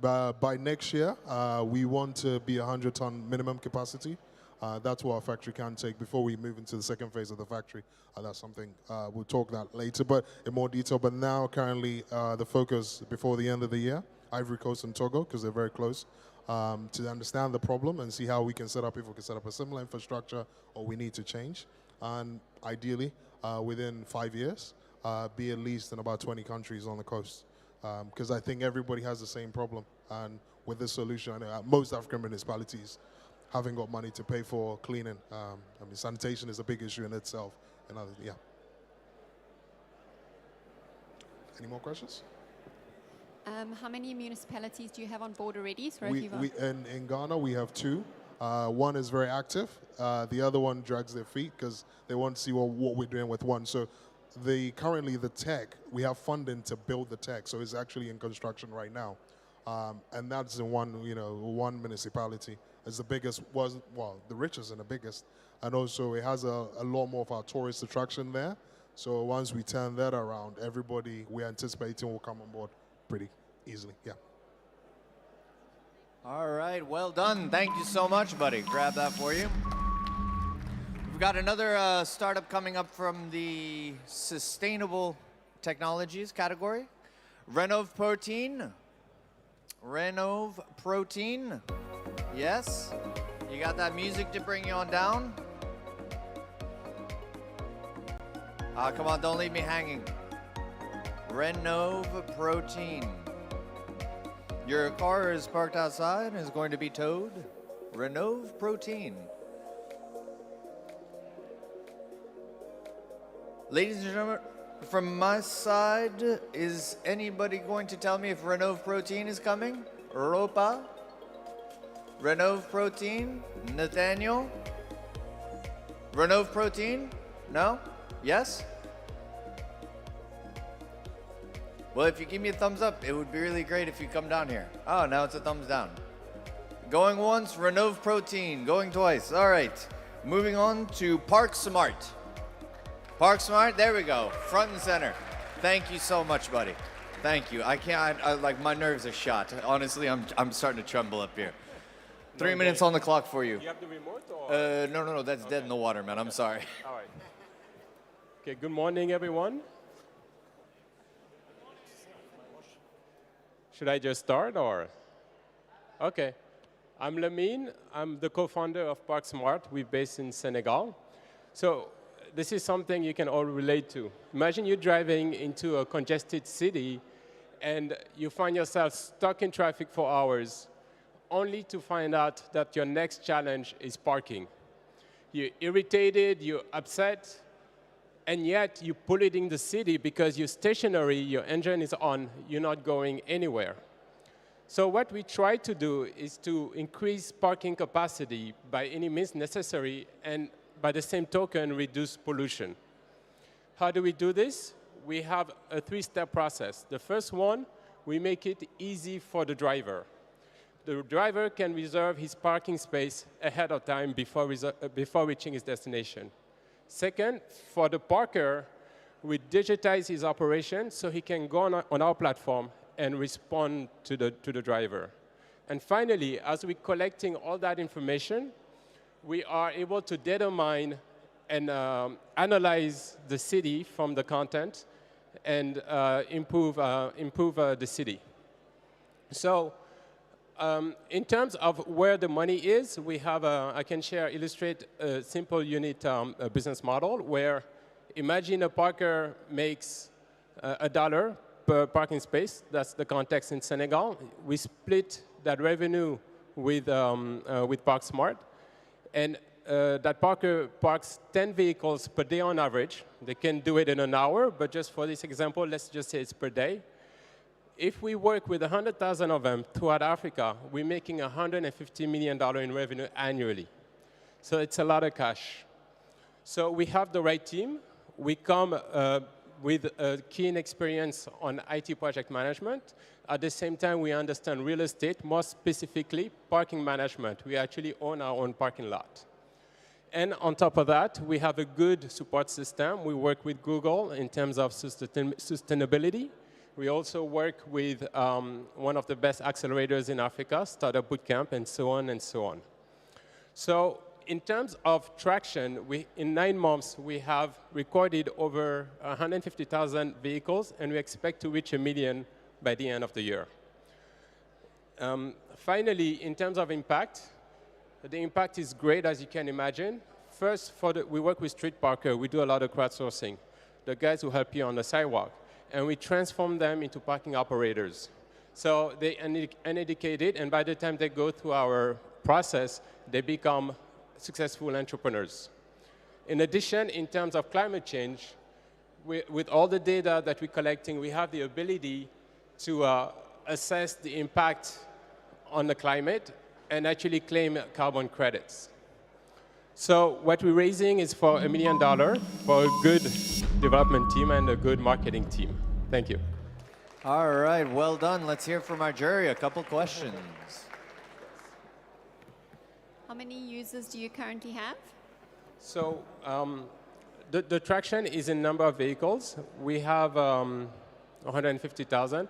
Speaker 15: By next year, we want to be 100-ton minimum capacity. That's what our factory can take before we move into the second phase of the factory. That's something we'll talk that later, but in more detail. But now, currently, the focus before the end of the year, Ivory Coast and Togo, because they're very close, to understand the problem and see how we can set up, if we can set up a similar infrastructure or we need to change. And ideally, within 5 years, be at least in about 20 countries on the coast. Because I think everybody has the same problem. And with this solution, most African municipalities haven't got money to pay for cleaning. Sanitation is a big issue in itself. Yeah. Any more questions?
Speaker 9: How many municipalities do you have on board already? Sorry,
Speaker 15: In Ghana, we have 2. One is very active. The other one drags their feet because they want to see what we're doing with one. So currently the tech, we have funding to build the tech. So it's actually in construction right now. And that's in one municipality. It's the biggest, the richest and the biggest. And also it has a lot more of our tourist attraction there. So once we turn that around, everybody we're anticipating will come on board pretty easily, yeah.
Speaker 1: All right, well done. Thank you so much, buddy. Grab that for you. We've got another startup coming up from the sustainable technologies category. Renov Protein. Renov Protein. Yes. You got that music to bring you on down? Come on, don't leave me hanging. Renov Protein. Your car is parked outside and is going to be towed. Renov Protein. Ladies and gentlemen, from my side, is anybody going to tell me if Renov Protein is coming? Ropa? Renov Protein? Nathaniel? Renov Protein? No? Yes? Well, if you give me a thumbs up, it would be really great if you come down here. Oh, now it's a thumbs down. Going once, Renov Protein. Going twice. All right. Moving on to Park Smart. Park Smart, there we go. Front and center. Thank you so much, buddy. Thank you. I can't, like, my nerves are shot. Honestly, I'm starting to tremble up here. 3 minutes on the clock for you.
Speaker 16: You have the remote or?
Speaker 1: No, that's dead in the water, man. I'm sorry.
Speaker 16: All right. Okay, good morning, everyone. Should I just start or? Okay. I'm Lamine. I'm the co-founder of Park Smart. We're based in Senegal. So this is something you can all relate to. Imagine you're driving into a congested city and you find yourself stuck in traffic for hours, only to find out that your next challenge is parking. You're irritated, you're upset, and yet you pull it in the city because you're stationary, your engine is on, you're not going anywhere. So what we try to do is to increase parking capacity by any means necessary, and by the same token, reduce pollution. How do we do this? We have a 3-step process. The first one, we make it easy for the driver. The driver can reserve his parking space ahead of time before reaching his destination. Second, for the parker, we digitize his operation so he can go on our platform and respond to the driver. And finally, as we're collecting all that information, we are able to data mine and analyze the city from the content and improve the city. So in terms of where the money is, we have I can illustrate a simple unit business model where imagine a parker makes $1 per parking space. That's the context in Senegal. We split that revenue with Park Smart. And that parker parks 10 vehicles per day on average. They can do it in an hour, but just for this example, let's just say it's per day. If we work with 100,000 of them throughout Africa, we're making $150 million in revenue annually. So it's a lot of cash. So we have the right team. We come with a keen experience on IT project management. At the same time, we understand real estate, more specifically parking management. We actually own our own parking lot. And on top of that, we have a good support system. We work with Google in terms of sustainability. We also work with one of the best accelerators in Africa, Startup Bootcamp, and so on and so on. So in terms of traction, in 9 months, we have recorded over 150,000 vehicles, and we expect to reach 1 million by the end of the year. Finally, in terms of impact, the impact is great, as you can imagine. First, we work with street parker. We do a lot of crowdsourcing, the guys who help you on the sidewalk. And we transform them into parking operators. So they uneducated, and by the time they go through our process, they become successful entrepreneurs. In addition, in terms of climate change, with all the data that we're collecting, we have the ability to assess the impact on the climate and actually claim carbon credits. So what we're raising is for $1 million for a good development team and a good marketing team. Thank you.
Speaker 1: All right, well done. Let's hear from our jury. A couple questions.
Speaker 9: How many users do you currently have?
Speaker 16: So the traction is in number of vehicles. We have 150,000.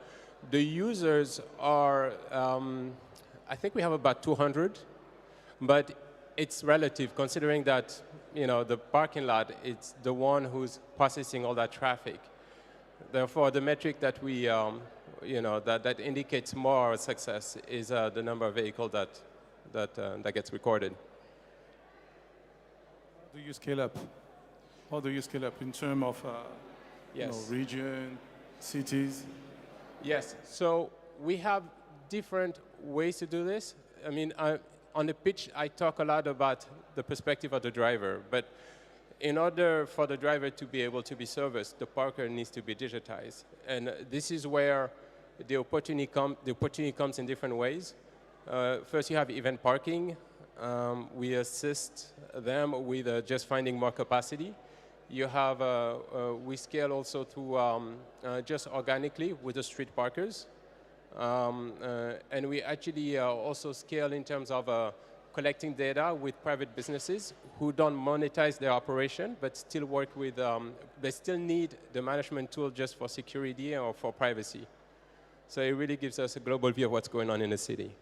Speaker 16: The users are, I think we have about 200, but it's relative considering that, you know, the parking lot, it's the one who's processing all that traffic. Therefore, the metric that we, you know, that indicates more success is the number of vehicles that gets recorded.
Speaker 14: How do you scale up? How do you scale up in terms of you know, region, cities?
Speaker 16: Yes, so we have different ways to do this. I mean, on the pitch, I talk a lot about the perspective of the driver, but in order for the driver to be able to be serviced, the parker needs to be digitized. And this is where the opportunity comes in different ways. First, you have event parking. We assist them with just finding more capacity. You have, we scale also to just organically with the street parkers. And we actually also scale in terms of collecting data with private businesses who don't monetize their operation, but still work with, they still need the management tool just for security or for privacy. So it really gives us a global view of what's going on in the city.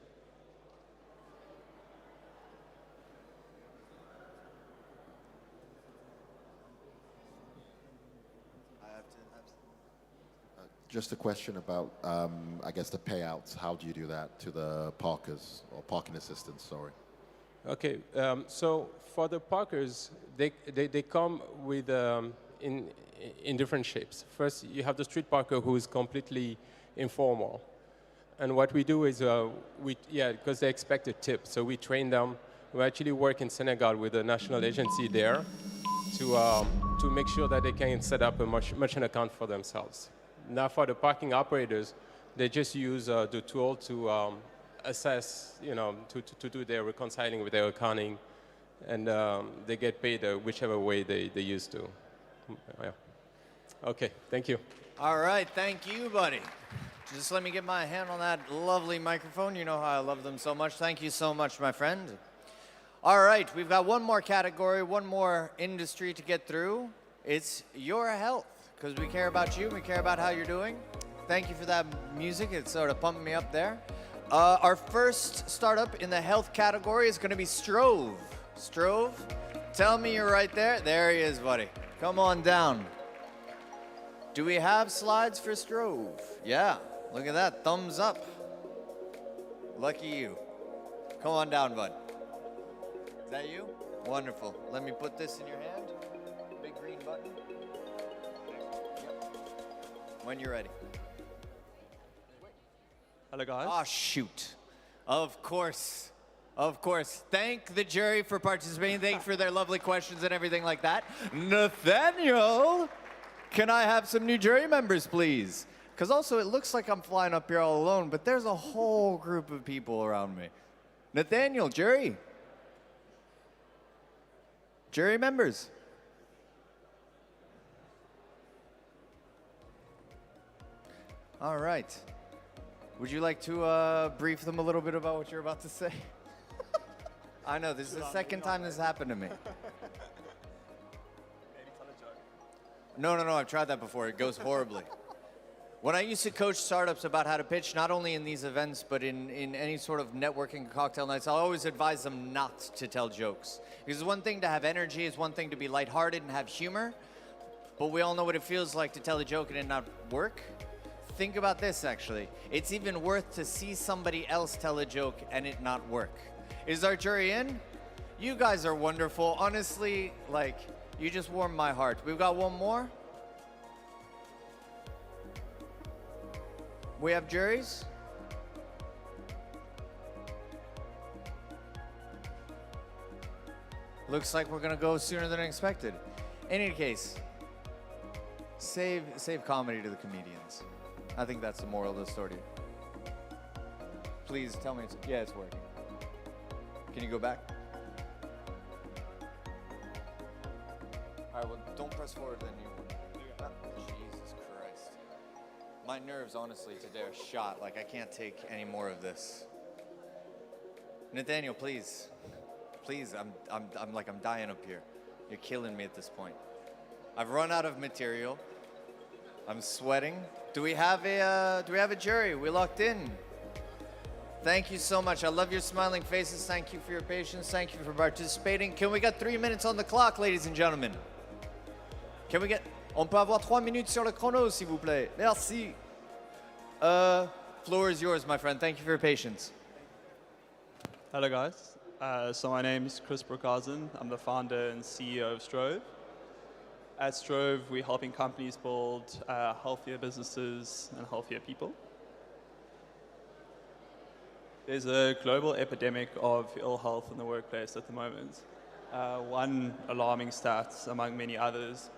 Speaker 10: Just a question about, I guess, the payouts. How do you do that to the parkers or parking assistants, sorry?
Speaker 16: Okay, so for the parkers, they come with in different shapes. First, you have the street parker who is completely informal. And what we do is, because they expect a tip, so we train them. We actually work in Senegal with a national agency there to make sure that they can set up a merchant account for themselves. Now for the parking operators, they just use the tool to assess, you know, to do their reconciling with their accounting, and they get paid whichever way they used to. Yeah. Okay, thank you.
Speaker 1: All right, thank you, buddy. Just let me get my hand on that lovely microphone. You know how I love them so much. Thank you so much, my friend. All right, we've got one more category, one more industry to get through. It's your health, because we care about you, we care about how you're doing. Thank you for that music. It sort of pumped me up there. Our first startup in the health category is going to be Strove. Strove, tell me you're right there. There he is, buddy. Come on down. Do we have slides for Strove? Yeah, look at that. Thumbs up. Lucky you. Come on down, bud. Is that you? Wonderful. Let me put this in your hand. Big green button. When you're ready.
Speaker 17: Hello, guys.
Speaker 1: Oh, shoot. Of course. Of course. Thank the jury for participating. Thank you for their lovely questions and everything like that. Nathaniel, can I have some new jury members, please? Because also, it looks like I'm flying up here all alone, but there's a whole group of people around me. Nathaniel, jury. Jury members. All right. Would you like to brief them a little bit about what you're about to say? I know, this is the second time this happened to me. No, I've tried that before. It goes horribly. When I used to coach startups about how to pitch, not only in these events, but in any sort of networking cocktail nights, I always advise them not to tell jokes. Because it's one thing to have energy, it's one thing to be lighthearted and have humor, but we all know what it feels like to tell a joke and it not work. Think about this, actually. It's even worth to see somebody else tell a joke and it not work. Is our jury in? You guys are wonderful. Honestly, like, you just warmed my heart. We've got one more. We have juries? Looks like we're gonna go sooner than expected. In any case, save comedy to the comedians. I think that's the moral of the story. Please tell me yeah, it's working. Can you go back? All right, well, don't press forward then you Jesus Christ. My nerves, honestly, today are shot. Like, I can't take any more of this. Nathaniel, please. Please, I'm dying up here. You're killing me at this point. I've run out of material. I'm sweating. Do we have a jury? We locked in. Thank you so much. I love your smiling faces. Thank you for your patience. Thank you for participating. Can we get 3 minutes on the clock, ladies and gentlemen? Can we get... On peut avoir 3 minutes sur le chrono, s'il vous plaît. Merci. Floor is yours, my friend. Thank you for your patience.
Speaker 17: Hello, guys. So my name is Chris Brookhuizen. I'm the founder and CEO of Strove. At Strove, we're helping companies build healthier businesses and healthier people. There's a global epidemic of ill health in the workplace at the moment. One alarming stat, among many others,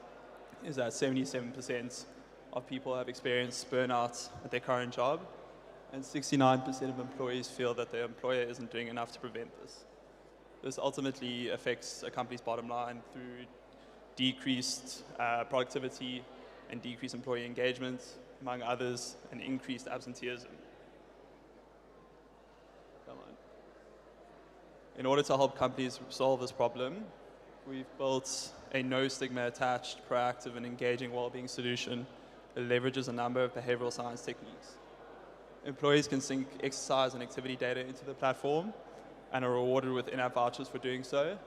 Speaker 17: is that 77% of people have experienced burnout at their current job, and 69% of employees feel that their employer isn't doing enough to prevent this. This ultimately affects a company's bottom line through decreased productivity and decreased employee engagement, among others, and increased absenteeism. In order to help companies solve this problem, we've built a no-stigma attached, proactive, and engaging well-being solution that leverages a number of behavioral science techniques. Employees can sync exercise and activity data into the platform and are rewarded with in-app vouchers for doing so.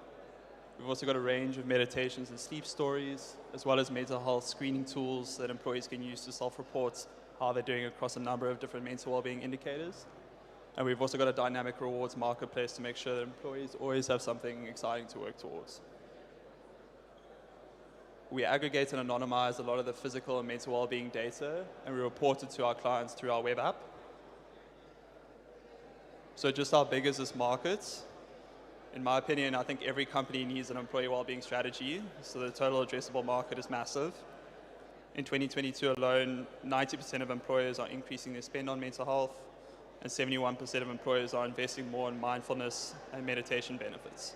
Speaker 17: We've also got a range of meditations and sleep stories, as well as mental health screening tools that employees can use to self-report how they're doing across a number of different mental well-being indicators. And we've also got a dynamic rewards marketplace to make sure that employees always have something exciting to work towards. We aggregate and anonymize a lot of the physical and mental well-being data, and we report it to our clients through our web app. So just how big is this market? In my opinion, I think every company needs an employee well-being strategy, so the total addressable market is massive. In 2022 alone, 90% of employers are increasing their spend on mental health, and 71% of employers are investing more in mindfulness and meditation benefits.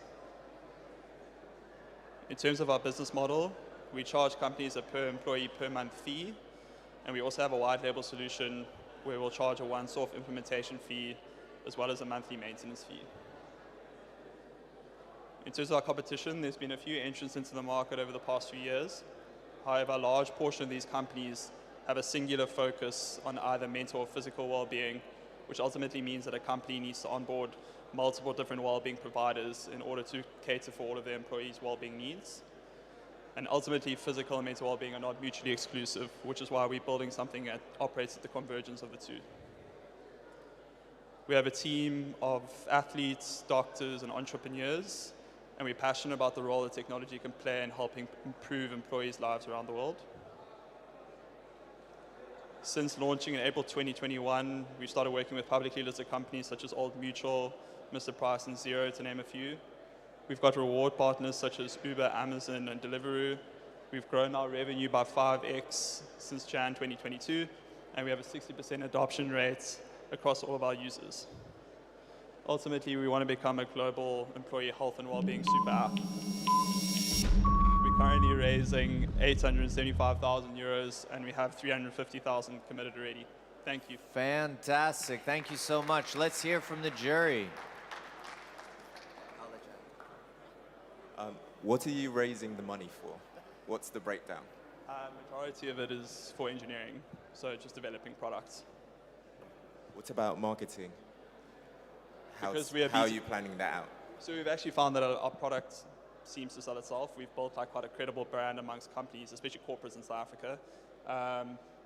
Speaker 17: In terms of our business model, we charge companies a per employee per month fee, and we also have a white label solution where we'll charge a once-off implementation fee as well as a monthly maintenance fee. In terms of our competition, there's been a few entrants into the market over the past few years. However, a large portion of these companies have a singular focus on either mental or physical well-being, which ultimately means that a company needs to onboard multiple different well-being providers in order to cater for all of their employees' well-being needs. And ultimately, physical and mental well-being are not mutually exclusive, which is why we're building something that operates at the convergence of the two. We have a team of athletes, doctors, and entrepreneurs, and we're passionate about the role that technology can play in helping improve employees' lives around the world. Since launching in April 2021, we've started working with publicly listed companies such as Old Mutual, Mr. Price, and Xero, to name a few. We've got reward partners such as Uber, Amazon, and Deliveroo. We've grown our revenue by 5x since Jan 2022, and we have a 60% adoption rate across all of our users. Ultimately, we want to become a global employee health and well-being super app. We're currently raising 875,000 euros, and we have 350,000 committed already. Thank you.
Speaker 1: Fantastic. Thank you so much. Let's hear from the jury.
Speaker 18: What are you raising the money for? What's the breakdown?
Speaker 17: Majority of it is for engineering, so just developing products.
Speaker 18: What about marketing? How are you planning that out?
Speaker 17: So we've actually found that our product seems to sell itself. We've built quite a credible brand amongst companies, especially corporates in South Africa.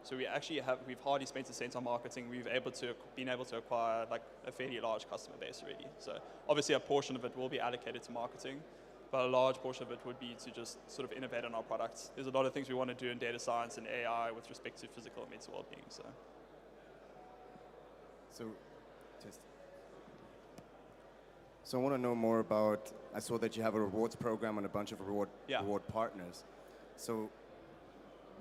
Speaker 17: So we've hardly spent a cent on marketing. We've been able to acquire a fairly large customer base already. So obviously a portion of it will be allocated to marketing, but a large portion of it would be to just sort of innovate on our products. There's a lot of things we want to do in data science and AI with respect to physical and mental well-being.
Speaker 19: So I want to know more about, I saw that you have a rewards program and a bunch of reward partners. So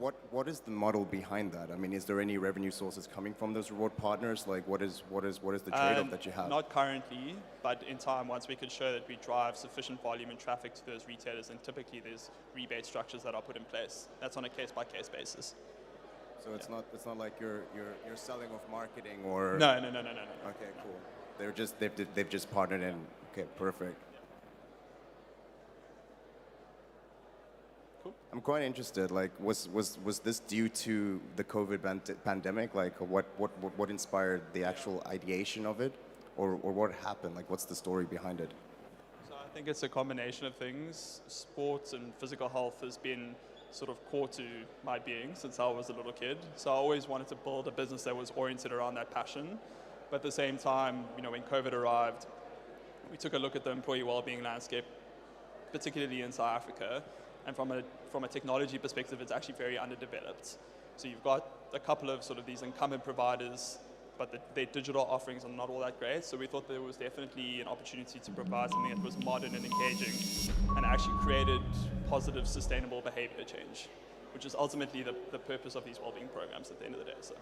Speaker 19: what is the model behind that? I mean, is there any revenue sources coming from those reward partners? Like, what is the trade-off that you have?
Speaker 17: Not currently, but in time, once we could show that we drive sufficient volume and traffic to those retailers, then typically there's rebate structures that are put in place. That's on a case-by-case basis.
Speaker 19: So it's not like you're selling off marketing or
Speaker 17: No.
Speaker 19: Okay, cool. They've just partnered in. Okay, perfect.
Speaker 17: Cool.
Speaker 19: I'm quite interested. Like, was this due to the COVID pandemic? Like, what inspired the actual ideation of it, or what happened? Like, what's the story behind it?
Speaker 17: So I think it's a combination of things. Sports and physical health has been sort of core to my being since I was a little kid. So I always wanted to build a business that was oriented around that passion. But at the same time, when COVID arrived, we took a look at the employee well-being landscape, particularly in South Africa. And from a technology perspective, it's actually very underdeveloped. So you've got a couple of sort of these incumbent providers, but their digital offerings are not all that great. So we thought there was definitely an opportunity to provide something that was modern and engaging and actually created positive, sustainable behavior change, which is ultimately the purpose of these well-being programs at the end of the day. So.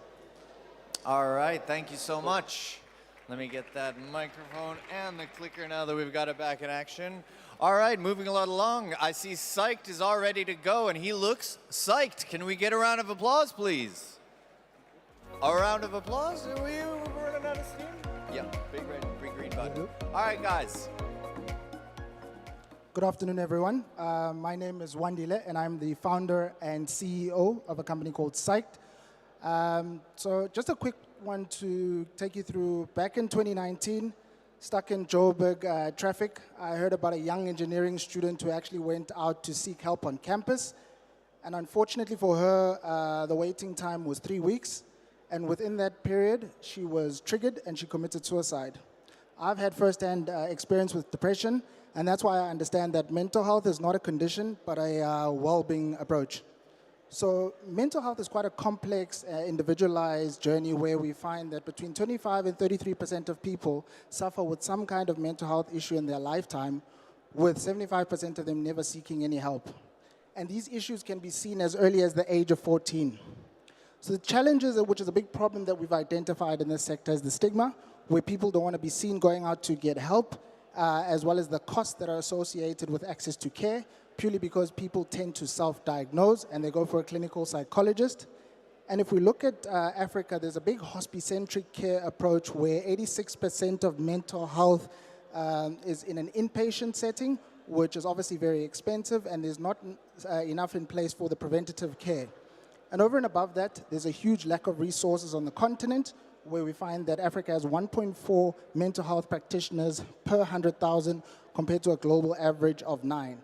Speaker 1: All right, thank you so much. Let me get that microphone and the clicker now that we've got it back in action. All right, moving a lot along. I see Psyched is all ready to go, and he looks psyched. Can we get a round of applause, please? A round of applause? Are we running out of steam? Yeah, big red, big green button. All right, guys.
Speaker 20: Good afternoon, everyone. My name is Wandile, and I'm the founder and CEO of a company called Psyched. So just a quick one to take you through. Back in 2019, stuck in Joburg traffic, I heard about a young engineering student who actually went out to seek help on campus. And unfortunately for her, the waiting time was 3 weeks. And within that period, she was triggered and she committed suicide. I've had firsthand experience with depression, and that's why I understand that mental health is not a condition, but a well-being approach. So mental health is quite a complex, individualized journey where we find that between 25 and 33% of people suffer with some kind of mental health issue in their lifetime, with 75% of them never seeking any help. And these issues can be seen as early as the age of 14. So the challenges, which is a big problem that we've identified in this sector, is the stigma, where people don't want to be seen going out to get help, as well as the costs that are associated with access to care, purely because people tend to self-diagnose and they go for a clinical psychologist. And if we look at Africa, there's a big hospice-centric care approach where 86% of mental health is in an inpatient setting, which is obviously very expensive, and there's not enough in place for the preventative care. And over and above that, there's a huge lack of resources on the continent, where we find that Africa has 1.4 mental health practitioners per 100,000 compared to a global average of 9.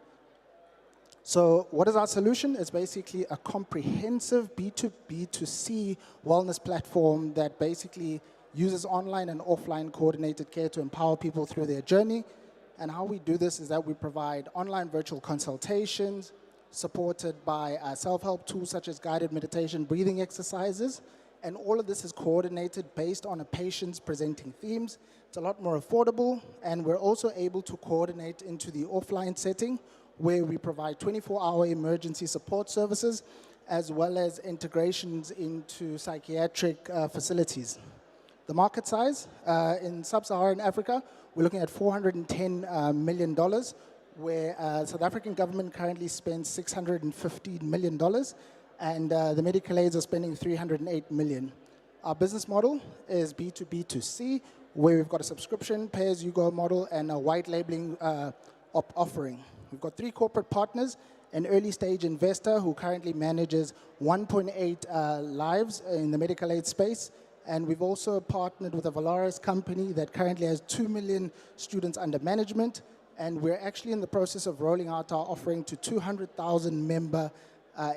Speaker 20: So what is our solution? It's basically a comprehensive B2B2C wellness platform that basically uses online and offline coordinated care to empower people through their journey. And how we do this is that we provide online virtual consultations, supported by self-help tools such as guided meditation, breathing exercises, and all of this is coordinated based on a patient's presenting themes. It's a lot more affordable, and we're also able to coordinate into the offline setting where we provide 24-hour emergency support services as well as integrations into psychiatric facilities. The market size in sub-Saharan Africa, we're looking at $410 million, where South African government currently spends $615 million, and the medical aids are spending $308 million. Our business model is B2B2C, where we've got a subscription, pay-as-you-go model, and a white labeling offering. We've got 3 corporate partners, an early-stage investor who currently manages 1.8 lives in the medical aid space, and we've also partnered with a Valaris company that currently has 2 million students under management, and we're actually in the process of rolling out our offering to 200,000 member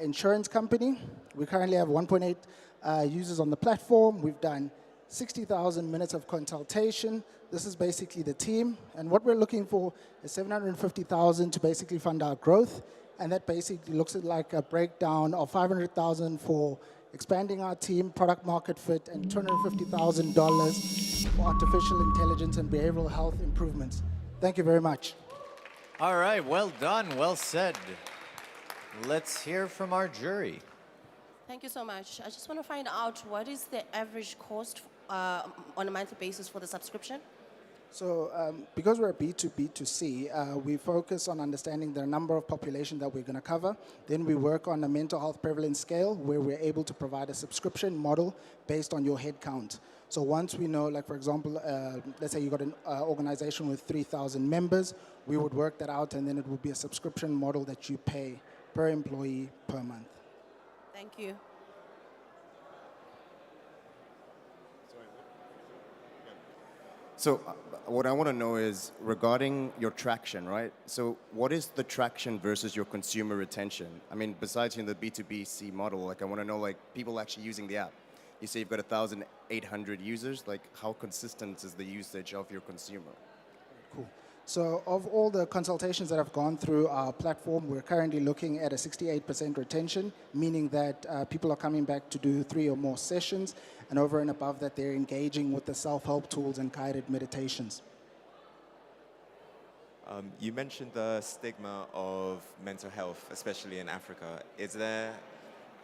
Speaker 20: insurance company. We currently have 1.8 users on the platform. We've done 60,000 minutes of consultation. This is basically the team, and what we're looking for is 750,000 to basically fund our growth, and that basically looks like a breakdown of 500,000 for expanding our team, product market fit, and $250,000 for artificial intelligence and behavioral health improvements. Thank you very much.
Speaker 1: All right, well done, well said. Let's hear from our jury.
Speaker 21: Thank you so much. I just want to find out what is the average cost on a monthly basis for the subscription?
Speaker 20: So because we're B2B2C, we focus on understanding the number of population that we're going to cover. Then we work on a mental health prevalence scale where we're able to provide a subscription model based on your head count. So once we know, like for example, let's say you got an organization with 3,000 members, we would work that out and then it would be a subscription model that you pay per employee per month.
Speaker 21: Thank you.
Speaker 19: So what I want to know is regarding your traction, right? So what is the traction versus your consumer retention? I mean, besides in the B2B2C model, like I want to know like people actually using the app. You say you've got 1,800 users, like how consistent is the usage of your consumer?
Speaker 20: Cool. So of all the consultations that have gone through our platform, we're currently looking at a 68% retention, meaning that people are coming back to do 3 or more sessions, and over and above that, they're engaging with the self-help tools and guided meditations.
Speaker 18: You mentioned the stigma of mental health, especially in Africa. Is there,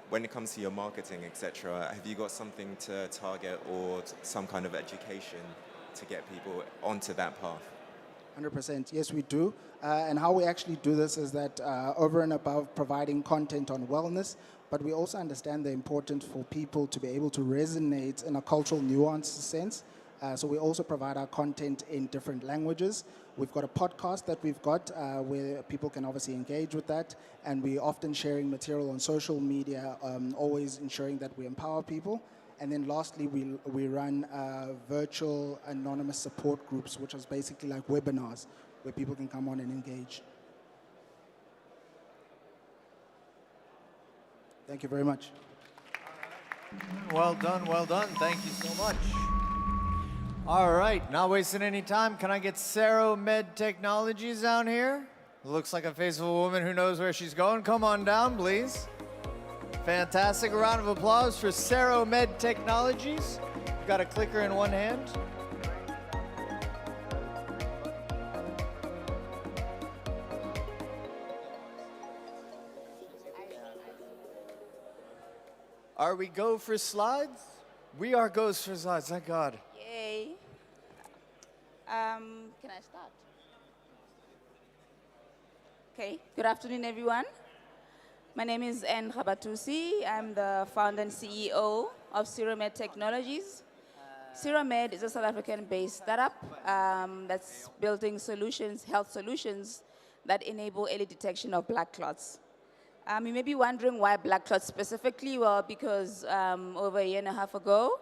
Speaker 18: when it comes to your marketing, etc., have you got something to target or some kind of education to get people onto that path?
Speaker 20: 100%, yes, we do. And how we actually do this is that over and above providing content on wellness, but we also understand the importance for people to be able to resonate in a cultural nuance sense. So we also provide our content in different languages. We've got a podcast that we've got where people can obviously engage with that. And we're often sharing material on social media, always ensuring that we empower people. And then lastly, we run virtual anonymous support groups, which is basically like webinars where people can come on and engage. Thank you very much.
Speaker 1: Well done, well done. Thank you so much. All right, not wasting any time, can I get Sero Med Technologies down here? Looks like a face of a woman who knows where she's going. Come on down, please. Fantastic. A round of applause for Sero Med Technologies. You've got a clicker in one hand. Are we go for slides? We are goes for slides, thank God.
Speaker 22: Yay. Can I start? Okay, good afternoon, everyone. My name is Anne Rabatusi. I'm the founder and CEO of Sero Med Technologies. Sero Med is a South African-based startup that's building solutions, health solutions that enable early detection of blood clots. You may be wondering why blood clots specifically. Well, because over a year and a half ago,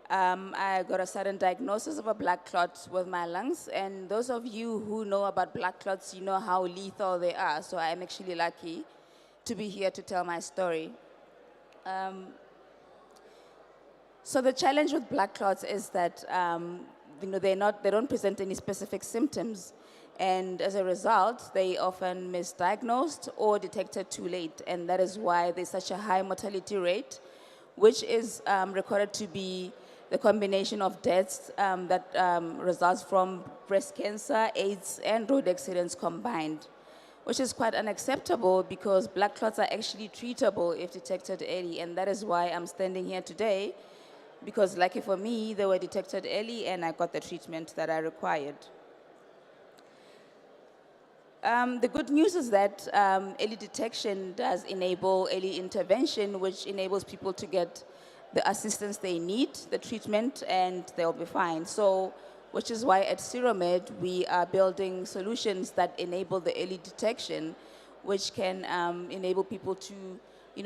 Speaker 22: I got a sudden diagnosis of a blood clot with my lungs. And those of you who know about blood clots, you know how lethal they are. So I'm actually lucky to be here to tell my story. So the challenge with blood clots is that they don't present any specific symptoms. And as a result, they often misdiagnosed or detected too late. And that is why there's such a high mortality rate, which is recorded to be the combination of deaths that results from breast cancer, AIDS, and road accidents combined, which is quite unacceptable because blood clots are actually treatable if detected early. And that is why I'm standing here today, because lucky for me, they were detected early and I got the treatment that I required. The good news is that early detection does enable early intervention, which enables people to get the assistance they need, the treatment, and they'll be fine. So, which is why at Sero Med, we are building solutions that enable the early detection, which can enable people to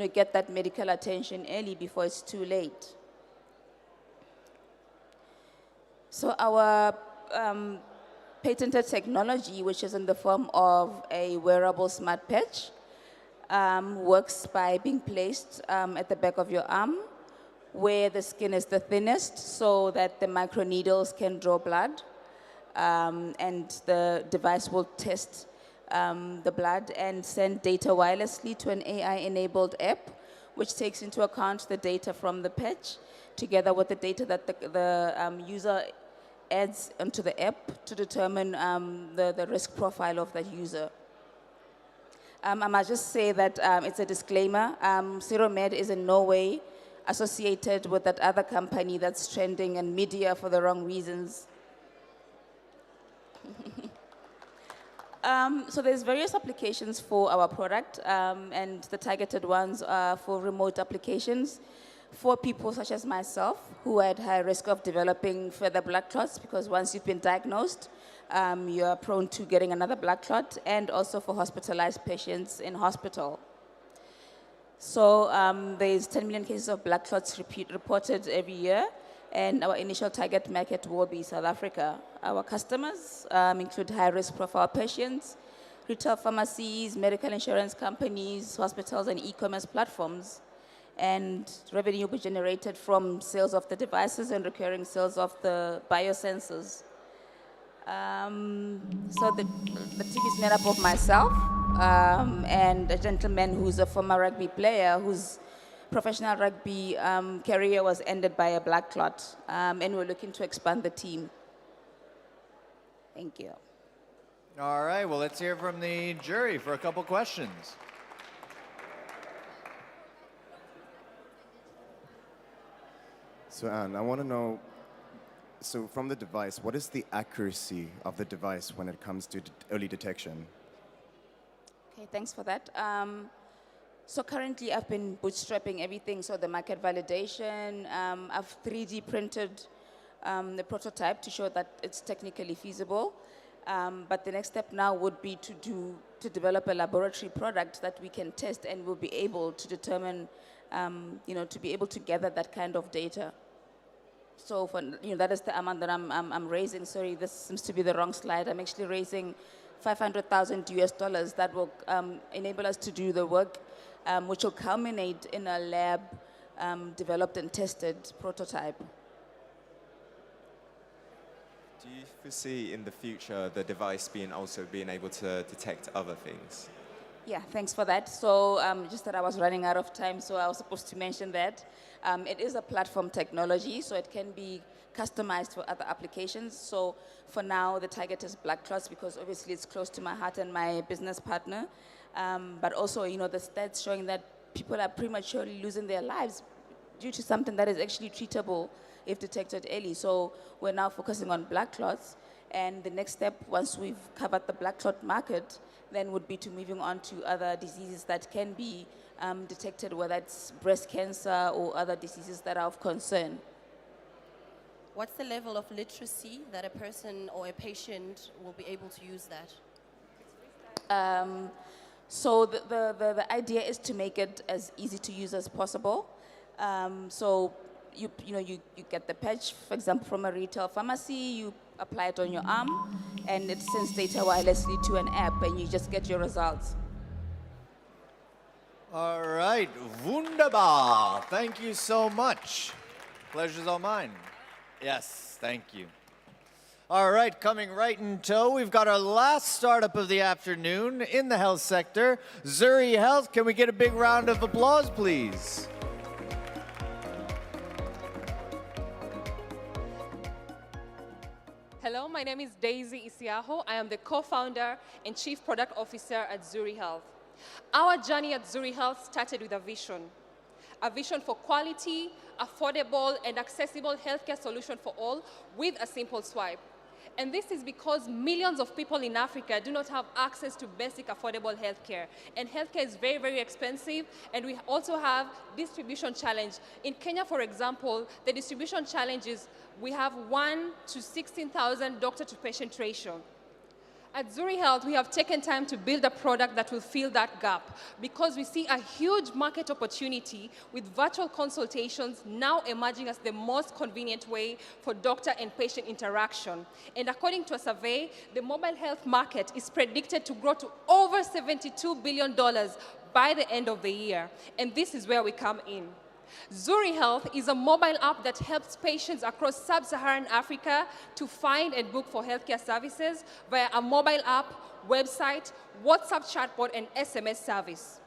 Speaker 22: get that medical attention early before it's too late. So our patented technology, which is in the form of a wearable smart patch, works by being placed at the back of your arm, where the skin is the thinnest, so that the microneedles can draw blood, and the device will test the blood and send data wirelessly to an AI-enabled app, which takes into account the data from the patch, together with the data that the user adds onto the app to determine the risk profile of that user. I must just say that it's a disclaimer. Seromed is in no way associated with that other company that's trending in media for the wrong reasons. So there's various applications for our product, and the targeted ones are for remote applications for people such as myself who are at high risk of developing further blood clots, because once you've been diagnosed, you are prone to getting another blood clot, and also for hospitalized patients in hospital. So there's 10 million cases of blood clots reported every year, and our initial target market will be South Africa. Our customers include high-risk profile patients, retail pharmacies, medical insurance companies, hospitals, and e-commerce platforms. And revenue will be generated from sales of the devices and recurring sales of the biosensors. So the team is made up of myself and a gentleman who's a former rugby player whose professional rugby career was ended by a blood clot, and we're looking to expand the team. Thank you.
Speaker 1: All right, well, let's hear from the jury for a couple questions.
Speaker 19: So Anne, I want to know, so from the device, what is the accuracy of the device when it comes to early detection?
Speaker 22: Okay, thanks for that. So currently I've been bootstrapping everything, so the market validation, I've 3D printed the prototype to show that it's technically feasible. But the next step now would be to develop a laboratory product that we can test and will be able to determine, to be able to gather that kind of data. So for, that is the amount that I'm raising. Sorry, this seems to be the wrong slide. I'm actually raising $500,000 US that will enable us to do the work, which will culminate in a lab developed and tested prototype.
Speaker 18: Do you foresee in the future the device being able to detect other things?
Speaker 22: Yeah, thanks for that. So just that I was running out of time, so I was supposed to mention that. It is a platform technology, so it can be customized for other applications. So for now, the target is blood clots because obviously it's close to my heart and my business partner. But also, the stats showing that people are prematurely losing their lives due to something that is actually treatable if detected early. So we're now focusing on blood clots. And the next step, once we've covered the blood clot market, then would be to moving on to other diseases that can be detected, whether it's breast cancer or other diseases that are of concern.
Speaker 21: What's the level of literacy that a person or a patient will be able to use that?
Speaker 22: So the idea is to make it as easy to use as possible. So you get the patch, for example, from a retail pharmacy, you apply it on your arm, and it sends data wirelessly to an app, and you just get your results.
Speaker 1: All right, wunderbar. Thank you so much. Pleasure's all mine. Yes, thank you. All right, coming right in tow, we've got our last startup of the afternoon in the health sector, Zuri Health. Can we get a big round of applause, please?
Speaker 3: Hello, my name is Daisy Isiaho. I am the co-founder and chief product officer at Zuri Health. Our journey at Zuri Health started with a vision for quality, affordable, and accessible healthcare solution for all with a simple swipe. And this is because millions of people in Africa do not have access to basic affordable healthcare. And healthcare is very, very expensive, and we also have distribution challenge. In Kenya, for example, the distribution challenge is we have 1 to 16,000 doctor-to-patient ratio. At Zuri Health, we have taken time to build a product that will fill that gap because we see a huge market opportunity with virtual consultations now emerging as the most convenient way for doctor and patient interaction. And according to a survey, the mobile health market is predicted to grow to over $72 billion by the end of the year. And this is where we come in. Zuri Health is a mobile app that helps patients across sub-Saharan Africa to find and book for healthcare services via a mobile app, website, WhatsApp chatbot, and SMS service.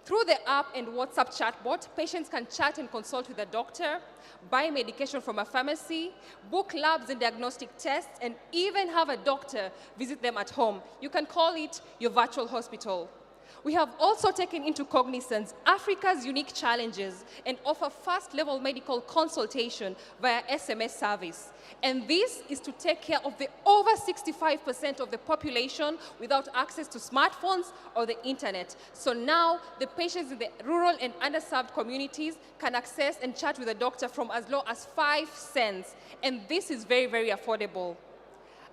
Speaker 3: Through the app and WhatsApp chatbot, patients can chat and consult with a doctor, buy medication from a pharmacy, book labs and diagnostic tests, and even have a doctor visit them at home. You can call it your virtual hospital. We have also taken into cognizance Africa's unique challenges and offer first-level medical consultation via SMS service. And this is to take care of the over 65% of the population without access to smartphones or the internet. So now the patients in the rural and underserved communities can access and chat with a doctor from as low as 5 cents. And this is very, very affordable.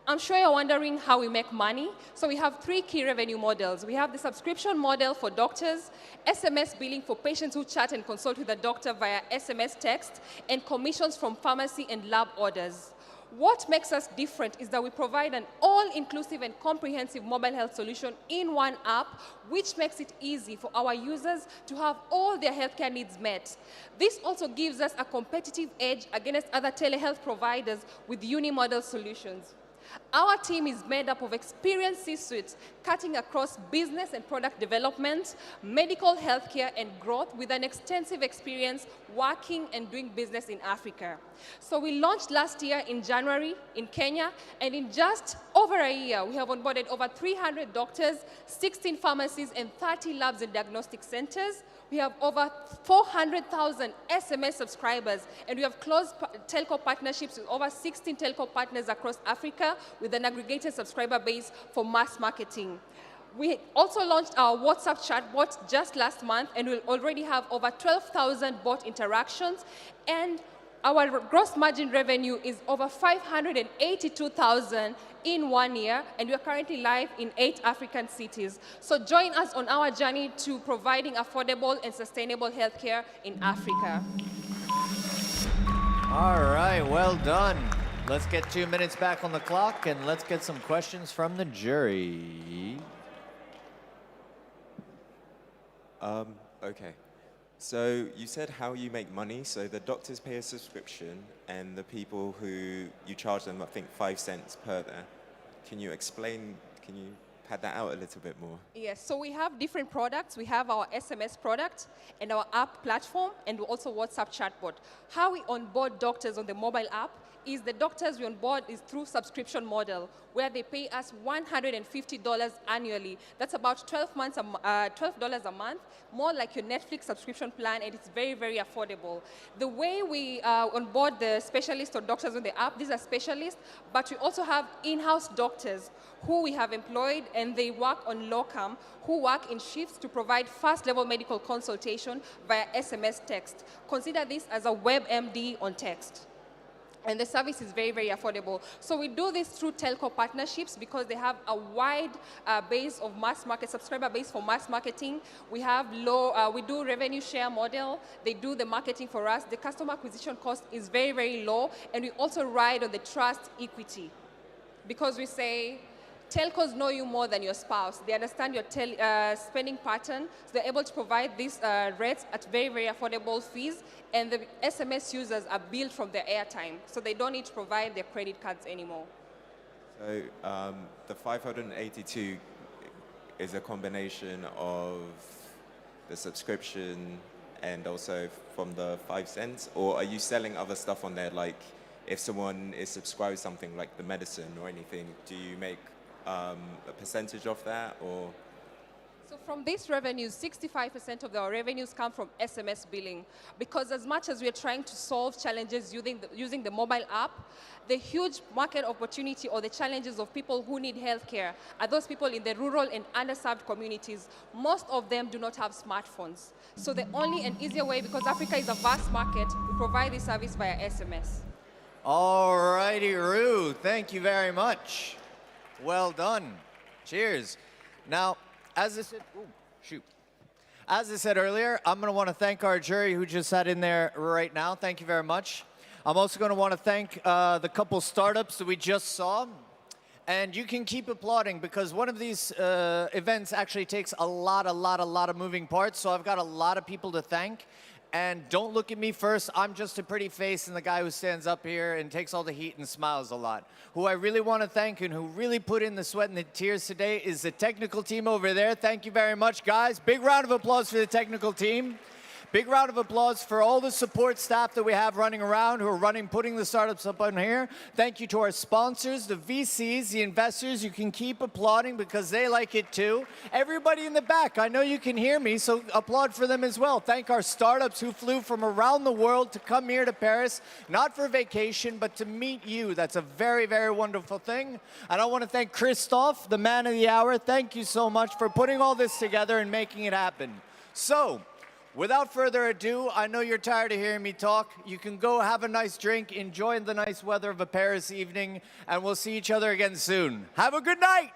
Speaker 3: I'm sure you're wondering how we make money. So we have 3 key revenue models. We have the subscription model for doctors, SMS billing for patients who chat and consult with a doctor via SMS text, and commissions from pharmacy and lab orders. What makes us different is that we provide an all-inclusive and comprehensive mobile health solution in one app, which makes it easy for our users to have all their healthcare needs met. This also gives us a competitive edge against other telehealth providers with unimodal solutions. Our team is made up of experienced C-suites cutting across business and product development, medical healthcare, and growth with an extensive experience working and doing business in Africa. So we launched last year in January in Kenya, and in just over a year, we have onboarded over 300 doctors, 16 pharmacies, and 30 labs and diagnostic centers. We have over 400,000 SMS subscribers, and we have close telco partnerships with over 16 telco partners across Africa with an aggregated subscriber base for mass marketing. We also launched our WhatsApp chatbot just last month, and we'll already have over 12,000 bot interactions, and our gross margin revenue is over 582,000 in 1 year, and we are currently live in 8 African cities. So join us on our journey to providing affordable and sustainable healthcare in Africa.
Speaker 1: All right, well done. Let's get 2 minutes back on the clock, and let's get some questions from the jury.
Speaker 18: Okay. So you said how you make money. So the doctors pay a subscription, and the people who you charge them, I think, 5 cents per there. Can you explain? Can you pad that out a little bit more?
Speaker 3: Yes, so we have different products. We have our SMS product and our app platform, and also WhatsApp chatbot. How we onboard doctors on the mobile app is the doctors we onboard is through subscription model, where they pay us $150 annually. That's about $12 a month, more like your Netflix subscription plan, and it's very, very affordable. The way we onboard the specialists or doctors on the app, these are specialists, but we also have in-house doctors who we have employed, and they work on locum, who work in shifts to provide first-level medical consultation via SMS text. Consider this as a WebMD on text. And the service is very, very affordable. So we do this through telco partnerships because they have a wide base of mass market, subscriber base for mass marketing. We have we do revenue share model. They do the marketing for us. The customer acquisition cost is very, very low. And we also ride on the trust equity because we say, telcos know you more than your spouse. They understand your spending pattern, so they're able to provide these rates at very, very affordable fees, and the SMS users are billed from their airtime, so they don't need to provide their credit cards anymore.
Speaker 18: So the 582 is a combination of the subscription and also from the 5 cents, or are you selling other stuff on there, like if someone is subscribed to something like the medicine or anything, do you make a percentage of that, or?
Speaker 3: So from these revenues, 65% of our revenues come from SMS billing, because as much as we're trying to solve challenges using the mobile app, the huge market opportunity or the challenges of people who need healthcare are those people in the rural and underserved communities. Most of them do not have smartphones. So the only and easier way, because Africa is a vast market, we provide this service via SMS.
Speaker 1: All righty, Roo. Thank you very much. Well done. Cheers. Now, as I said earlier, I'm going to want to thank our jury who just sat in there right now. Thank you very much. I'm also going to want to thank the couple startups that we just saw. And you can keep applauding because one of these events actually takes a lot of moving parts. So I've got a lot of people to thank. And don't look at me first. I'm just a pretty face and the guy who stands up here and takes all the heat and smiles a lot. Who I really want to thank and who really put in the sweat and the tears today is the technical team over there. Thank you very much, guys. Big round of applause for the technical team. Big round of applause for all the support staff that we have running around who are putting the startups up on here. Thank you to our sponsors, the VCs, the investors. You can keep applauding because they like it too. Everybody in the back, I know you can hear me, so applaud for them as well. Thank our startups who flew from around the world to come here to Paris, not for vacation, but to meet you. That's a very, very wonderful thing. And I want to thank Christophe, the man of the hour. Thank you so much for putting all this together and making it happen. So, without further ado, I know you're tired of hearing me talk. You can go have a nice drink, enjoy the nice weather of a Paris evening, and we'll see each other again soon. Have a good night.